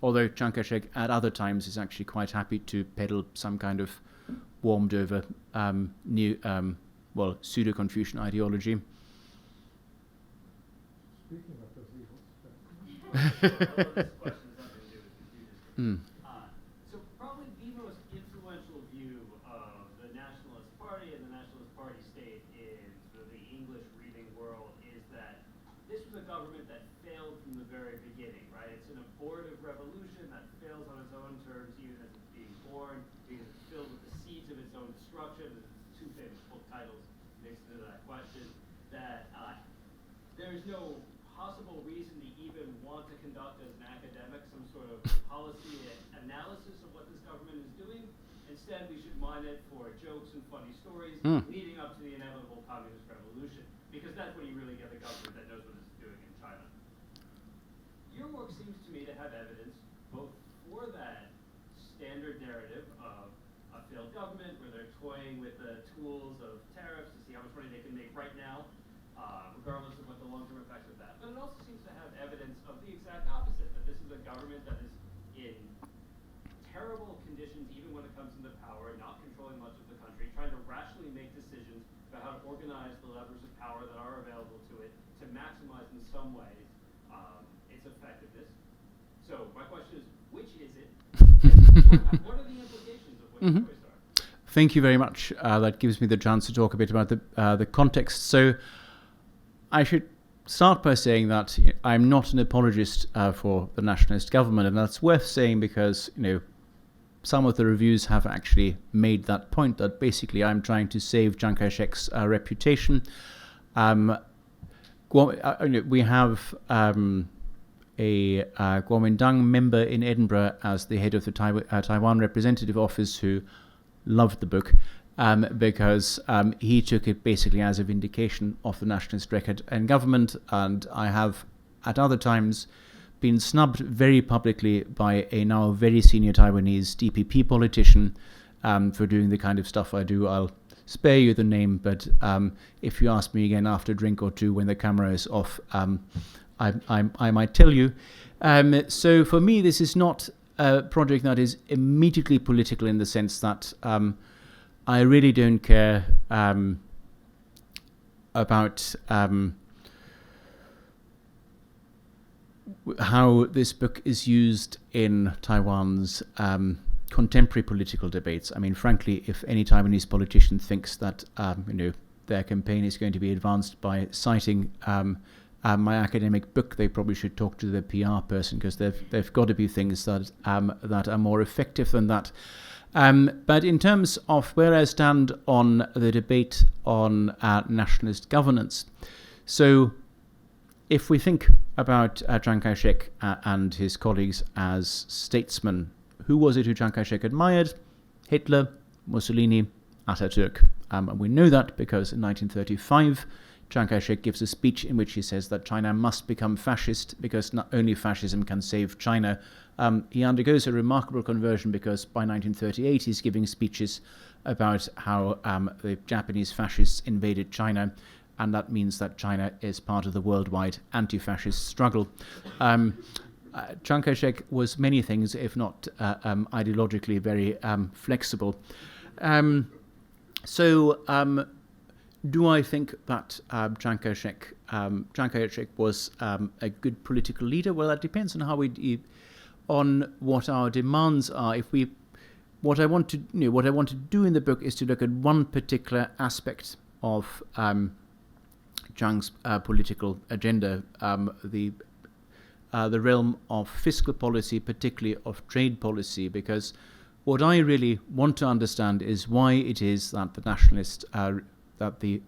Although Chiang Kai-shek at other times is actually quite happy to peddle some kind of warmed over new, pseudo-Confucian ideology. Speaking of those evils. So probably the most influential view of the Nationalist Party and the Nationalist Party state in sort of the English reading world is that this was a government that failed from the very beginning, right? It's an abortive revolution that fails on its own terms even as it's being born, because it's filled with the seeds of its own destruction. There's 2 famous book titles mixed into that question, that there's no possible reason to even want to conduct as an academic some sort of policy analysis of what this government is doing. Instead, we should mine it for jokes and funny stories leading up to the inevitable communist revolution, because that's when you really get a government that knows what it's doing in China. Your work seems to me to have evidence both for that standard narrative of a failed government where they're toying with the tools of tariffs to see how much money they can make right now, regardless of what the long-term effects of that. But it also seems to have evidence of the exact opposite, that this is a government that is in terrible conditions even when it comes into power, not controlling much of the country, trying to rationally make decisions about how to organize the levers of power that are available to it to maximize in some ways its effectiveness. So my question is, which is it? What are the implications of what your choice are? Thank you very much. That gives me the chance to talk a bit about the context. So I should start by saying that I'm not an apologist for the nationalist government, and that's worth saying because some of the reviews have actually made that point, that basically I'm trying to save Chiang Kai-shek's reputation. We have a Kuomintang member in Edinburgh as the head of the Taiwan Representative Office who loved the book because he took it basically as a vindication of the nationalist record and government, and I have at other times been snubbed very publicly by a now very senior Taiwanese DPP politician for doing the kind of stuff I do. I'll spare you the name, but if you ask me again after a drink or two when the camera is off, I might tell you. So for me, this is not a project that is immediately political in the sense that I really don't care about how this book is used in Taiwan's contemporary political debates. I mean, frankly, if any Taiwanese politician thinks that their campaign is going to be advanced by citing my academic book, they probably should talk to the PR person, because they've got to be things that are more effective than that. But in terms of where I stand on the debate on nationalist governance, so if we think about Chiang Kai-shek and his colleagues as statesmen, who was it who Chiang Kai-shek admired? Hitler, Mussolini, Ataturk. And we know that because in 1935, Chiang Kai-shek gives a speech in which he says that China must become fascist because not only fascism can save China. He undergoes a remarkable conversion because by 1938 he's giving speeches about how the Japanese fascists invaded China, and that means that China is part of the worldwide anti-fascist struggle. Chiang Kai-shek was many things, if not ideologically very flexible. Do I think that Chiang Kai-shek was a good political leader? Well, that depends on how on what our demands are. What I want to do in the book is to look at one particular aspect of Chiang's political agenda, the realm of fiscal policy, particularly of trade policy, because what I really want to understand is why it is that that the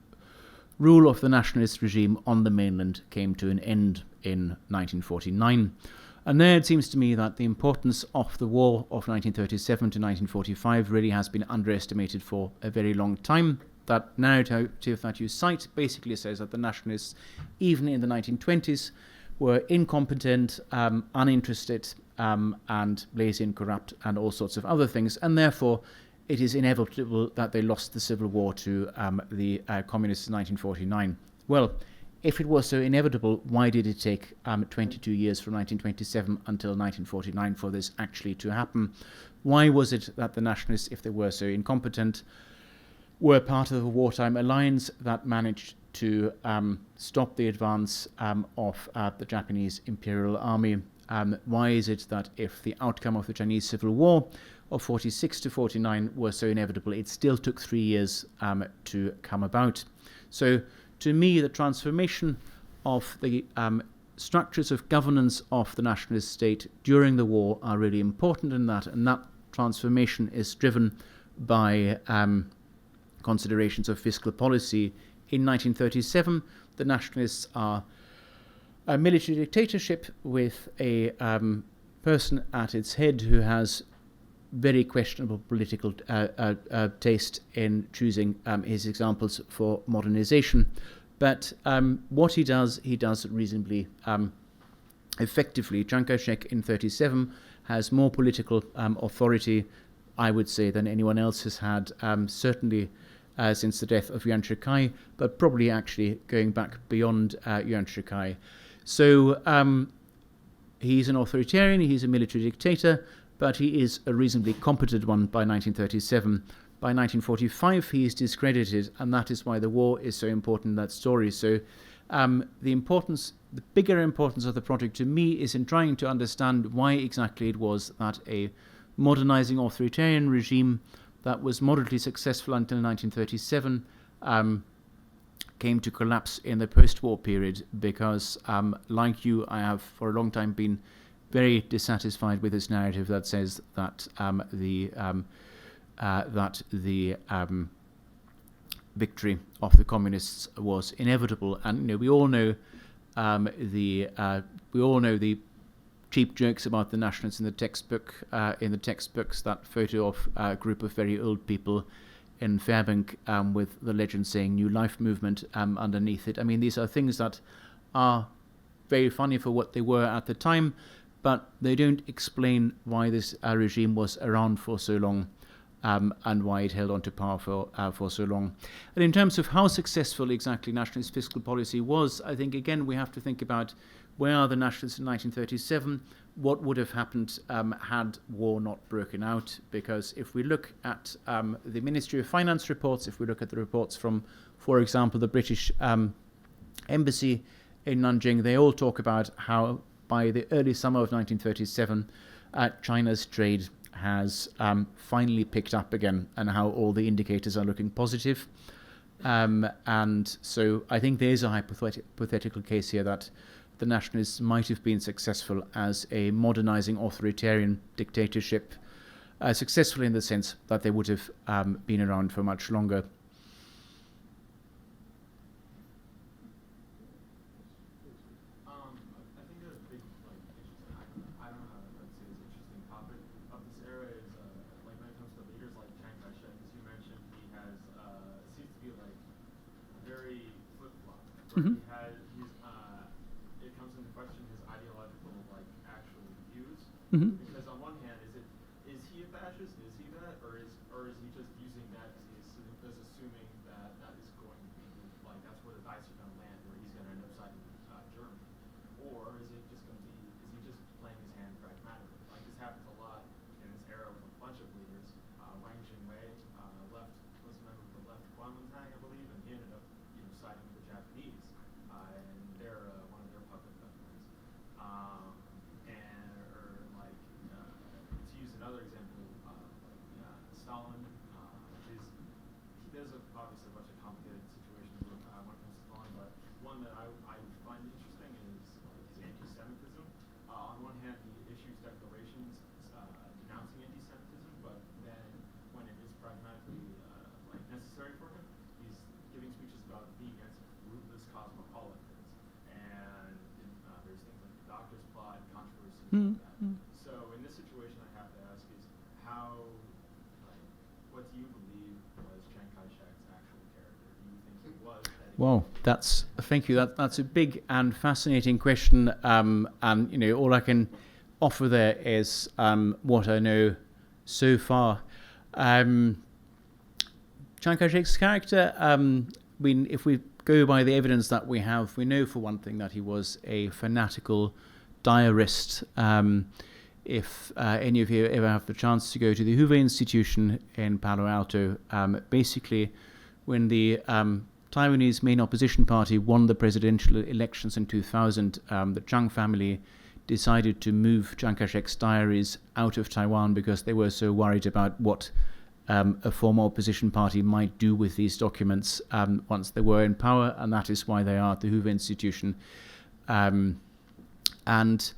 rule of the nationalist regime on the mainland came to an end in 1949. And there it seems to me that the importance of the war of 1937 to 1945 really has been underestimated for a very long time. That narrative that you cite basically says that the nationalists, even in the 1920s, were incompetent, uninterested, and lazy and corrupt, and all sorts of other things, and therefore it is inevitable that they lost the civil war to the communists in 1949. Well, if it was so inevitable, why did it take 22 years from 1927 until 1949 for this actually to happen? Why was it that the nationalists, if they were so incompetent, were part of a wartime alliance that managed to stop the advance of the Japanese Imperial Army? Why is it that if the outcome of the Chinese Civil War of 46 to 49 was so inevitable, it still took 3 years to come about? So to me, the transformation of the structures of governance of the nationalist state during the war are really important in that, and that transformation is driven by considerations of fiscal policy. In 1937, the nationalists are a military dictatorship with a person at its head who has very questionable political taste in choosing his examples for modernization. But what he does reasonably effectively. Chiang Kai-shek in 1937 has more political authority, I would say, than anyone else has had, certainly since the death of Yuan Shikai, but probably actually going back beyond Yuan Shikai. So he's an authoritarian, he's a military dictator, but he is a reasonably competent one by 1937. By 1945, he is discredited, and that is why the war is so important in that story. So the bigger importance of the project to me is in trying to understand why exactly it was that a modernizing authoritarian regime that was moderately successful until 1937 came to collapse in the post-war period, because like you, I have for a long time been very dissatisfied with this narrative that says that the victory of the communists was inevitable. And we all know the cheap jokes about the nationalists in the textbooks, that photo of a group of very old people in Fairbank with the legend saying New Life Movement underneath it. I mean, these are things that are very funny for what they were at the time, but they don't explain why this regime was around for so long and why it held on to power for so long. And in terms of how successful exactly nationalist fiscal policy was, I think, again, we have to think about where are the nationalists in 1937, what would have happened had war not broken out, because if we look at the Ministry of Finance reports, if we look at the reports from, for example, the British Embassy in Nanjing, they all talk about how by the early summer of 1937, China's trade has finally picked up again, and how all the indicators are looking positive. And so I think there's a hypothetical case here that the nationalists might have been successful as a modernizing authoritarian dictatorship, successful in the sense that they would have been around for much longer. I think a big, interesting, I don't know how to say this interesting topic of this era is, when it comes to leaders like Chiang Kai-shek, as you mentioned, he has, seems to be very flip-flop, where it comes into question his ideological, actual views, because on one hand, is he a fascist, is he that, or is he just using that as assuming that is going to be, that's where the dice are going to land, where he's going to end up siding with Germany? Or is he just playing his hand pragmatically? This happens a lot in this era with a bunch of leaders. Wang Jingwei was a member of the left Kuomintang, I believe, and he ended up siding with the Japanese, and they're one of their puppet governments. To use another example, Stalin, there's obviously a bunch of complicated situations when it comes to Stalin, but one that I find interesting is his anti-Semitism. On one hand, he issues declarations denouncing anti-Semitism, but then when it is pragmatically necessary for him, he's giving speeches about being against ruthless cosmopolitans, and there's things like the Doctor's Plot and controversies like that. So in this situation, I have to ask is what do you believe was Chiang Kai-shek's actual character? Do you think he was? Well, thank you. That's a big and fascinating question, and all I can offer there is what I know so far. Chiang Kai-shek's character, if we go by the evidence that we have, we know for one thing that he was a fanatical diarist. If any of you ever have the chance to go to the Hoover Institution in Palo Alto, basically when the Taiwanese main opposition party won the presidential elections in 2000, the Chiang family decided to move Chiang Kai-shek's diaries out of Taiwan because they were so worried about what a former opposition party might do with these documents once they were in power, and that is why they are at the Hoover Institution. And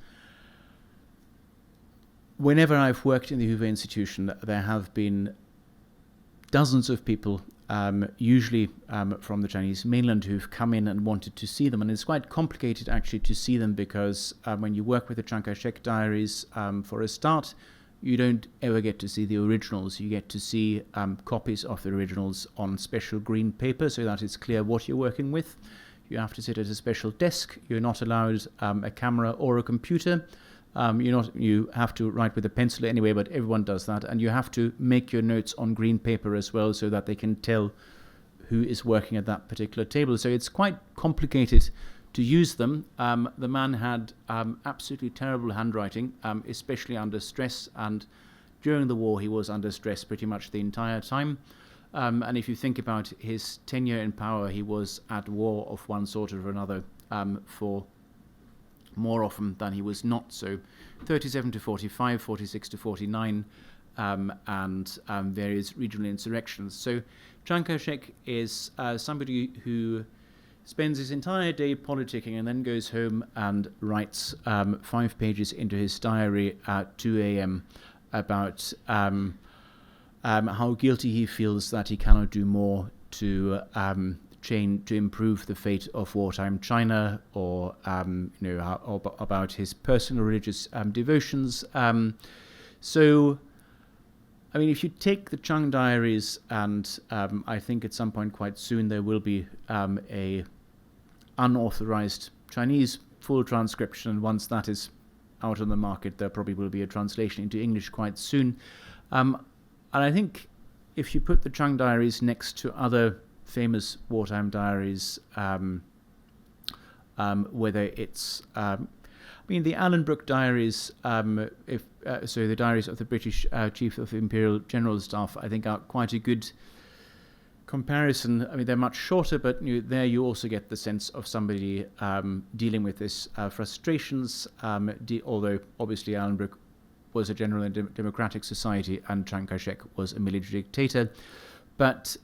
whenever I've worked in the Hoover Institution, there have been dozens of people, usually from the Chinese mainland, who've come in and wanted to see them. And it's quite complicated, actually, to see them because when you work with the Chiang Kai-shek diaries, for a start, you don't ever get to see the originals. You get to see copies of the originals on special green paper so that it's clear what you're working with. You have to sit at a special desk. You're not allowed a camera or a computer. You have to write with a pencil anyway, but everyone does that. And you have to make your notes on green paper as well so that they can tell who is working at that particular table. So it's quite complicated to use them. The man had absolutely terrible handwriting, especially under stress. And during the war, he was under stress pretty much the entire time. And if you think about his tenure in power, he was at war of one sort or another for more often than he was not. So 37 to 45, 46 to 49, and various regional insurrections. So Chiang Kai-shek is somebody who spends his entire day politicking and then goes home and writes 5 pages into his diary at 2 a.m. about how guilty he feels that he cannot do more to chain to improve the fate of wartime China, or about his personal religious devotions. So, I mean, if you take the Chung diaries, and I think at some point quite soon there will be a unauthorized Chinese full transcription, and once that is out on the market, there probably will be a translation into English quite soon. And I think if you put the Chung diaries next to other famous wartime diaries, whether it's the Allenbrook diaries, the diaries of the British Chief of Imperial General Staff, I think are quite a good comparison. I mean, they're much shorter, but there you also get the sense of somebody dealing with this frustrations, although obviously Allenbrook was a general and democratic society and Chiang Kai-shek was a military dictator. But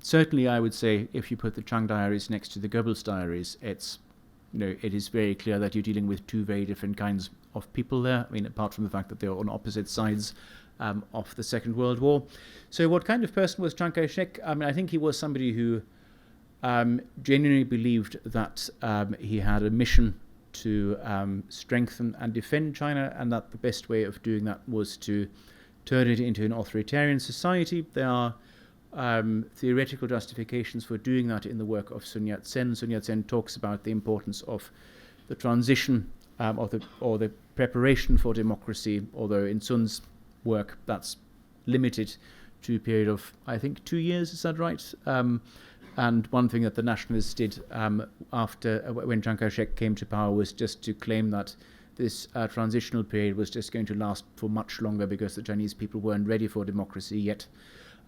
certainly I would say if you put the Chung diaries next to the Goebbels diaries, it is very clear that you're dealing with two very different kinds of people there. I mean, apart from the fact that they're on opposite sides of the Second World War. So what kind of person was Chiang Kai-shek? I mean, I think he was somebody who genuinely believed that he had a mission to strengthen and defend China, and that the best way of doing that was to turn it into an authoritarian society. There are theoretical justifications for doing that in the work of Sun Yat-sen. Sun Yat-sen talks about the importance of the transition or the preparation for democracy, although in Sun's work that's limited to a period of, I think, 2 years, is that right? And one thing that the nationalists did after when Chiang Kai-shek came to power was just to claim that this transitional period was just going to last for much longer because the Chinese people weren't ready for democracy yet.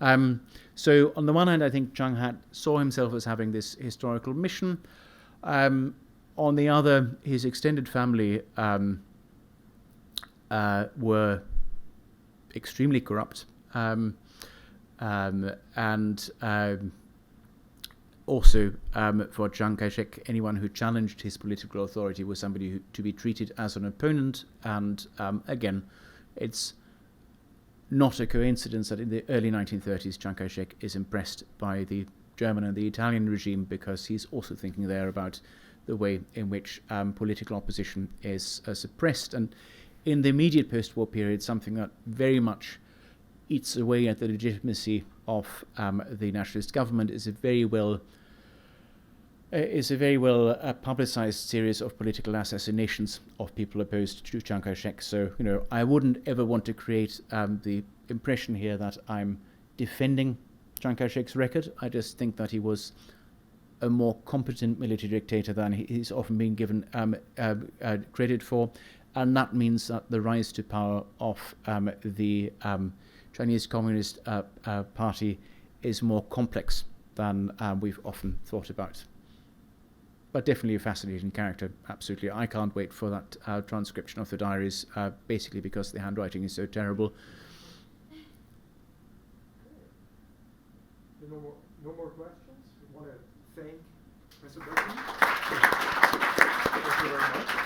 So on the one hand, I think Chiang saw himself as having this historical mission. On the other, his extended family were extremely corrupt, also, for Chiang Kai-shek, anyone who challenged his political authority was somebody to be treated as an opponent. And again, it's not a coincidence that in the early 1930s, Chiang Kai-shek is impressed by the German and the Italian regime, because he's also thinking there about the way in which political opposition is suppressed. And in the immediate post-war period, something that very much eats away at the legitimacy of the nationalist government is a very well publicized series of political assassinations of people opposed to Chiang Kai-shek. So, I wouldn't ever want to create the impression here that I'm defending Chiang Kai-shek's record. I just think that he was a more competent military dictator than he's often been given credit for, and that means that the rise to power of the Chinese Communist Party is more complex than we've often thought about. But definitely a fascinating character, absolutely. I can't wait for that transcription of the diaries, basically because the handwriting is so terrible. No more questions? We want to thank Professor Boecking. Thank you very much.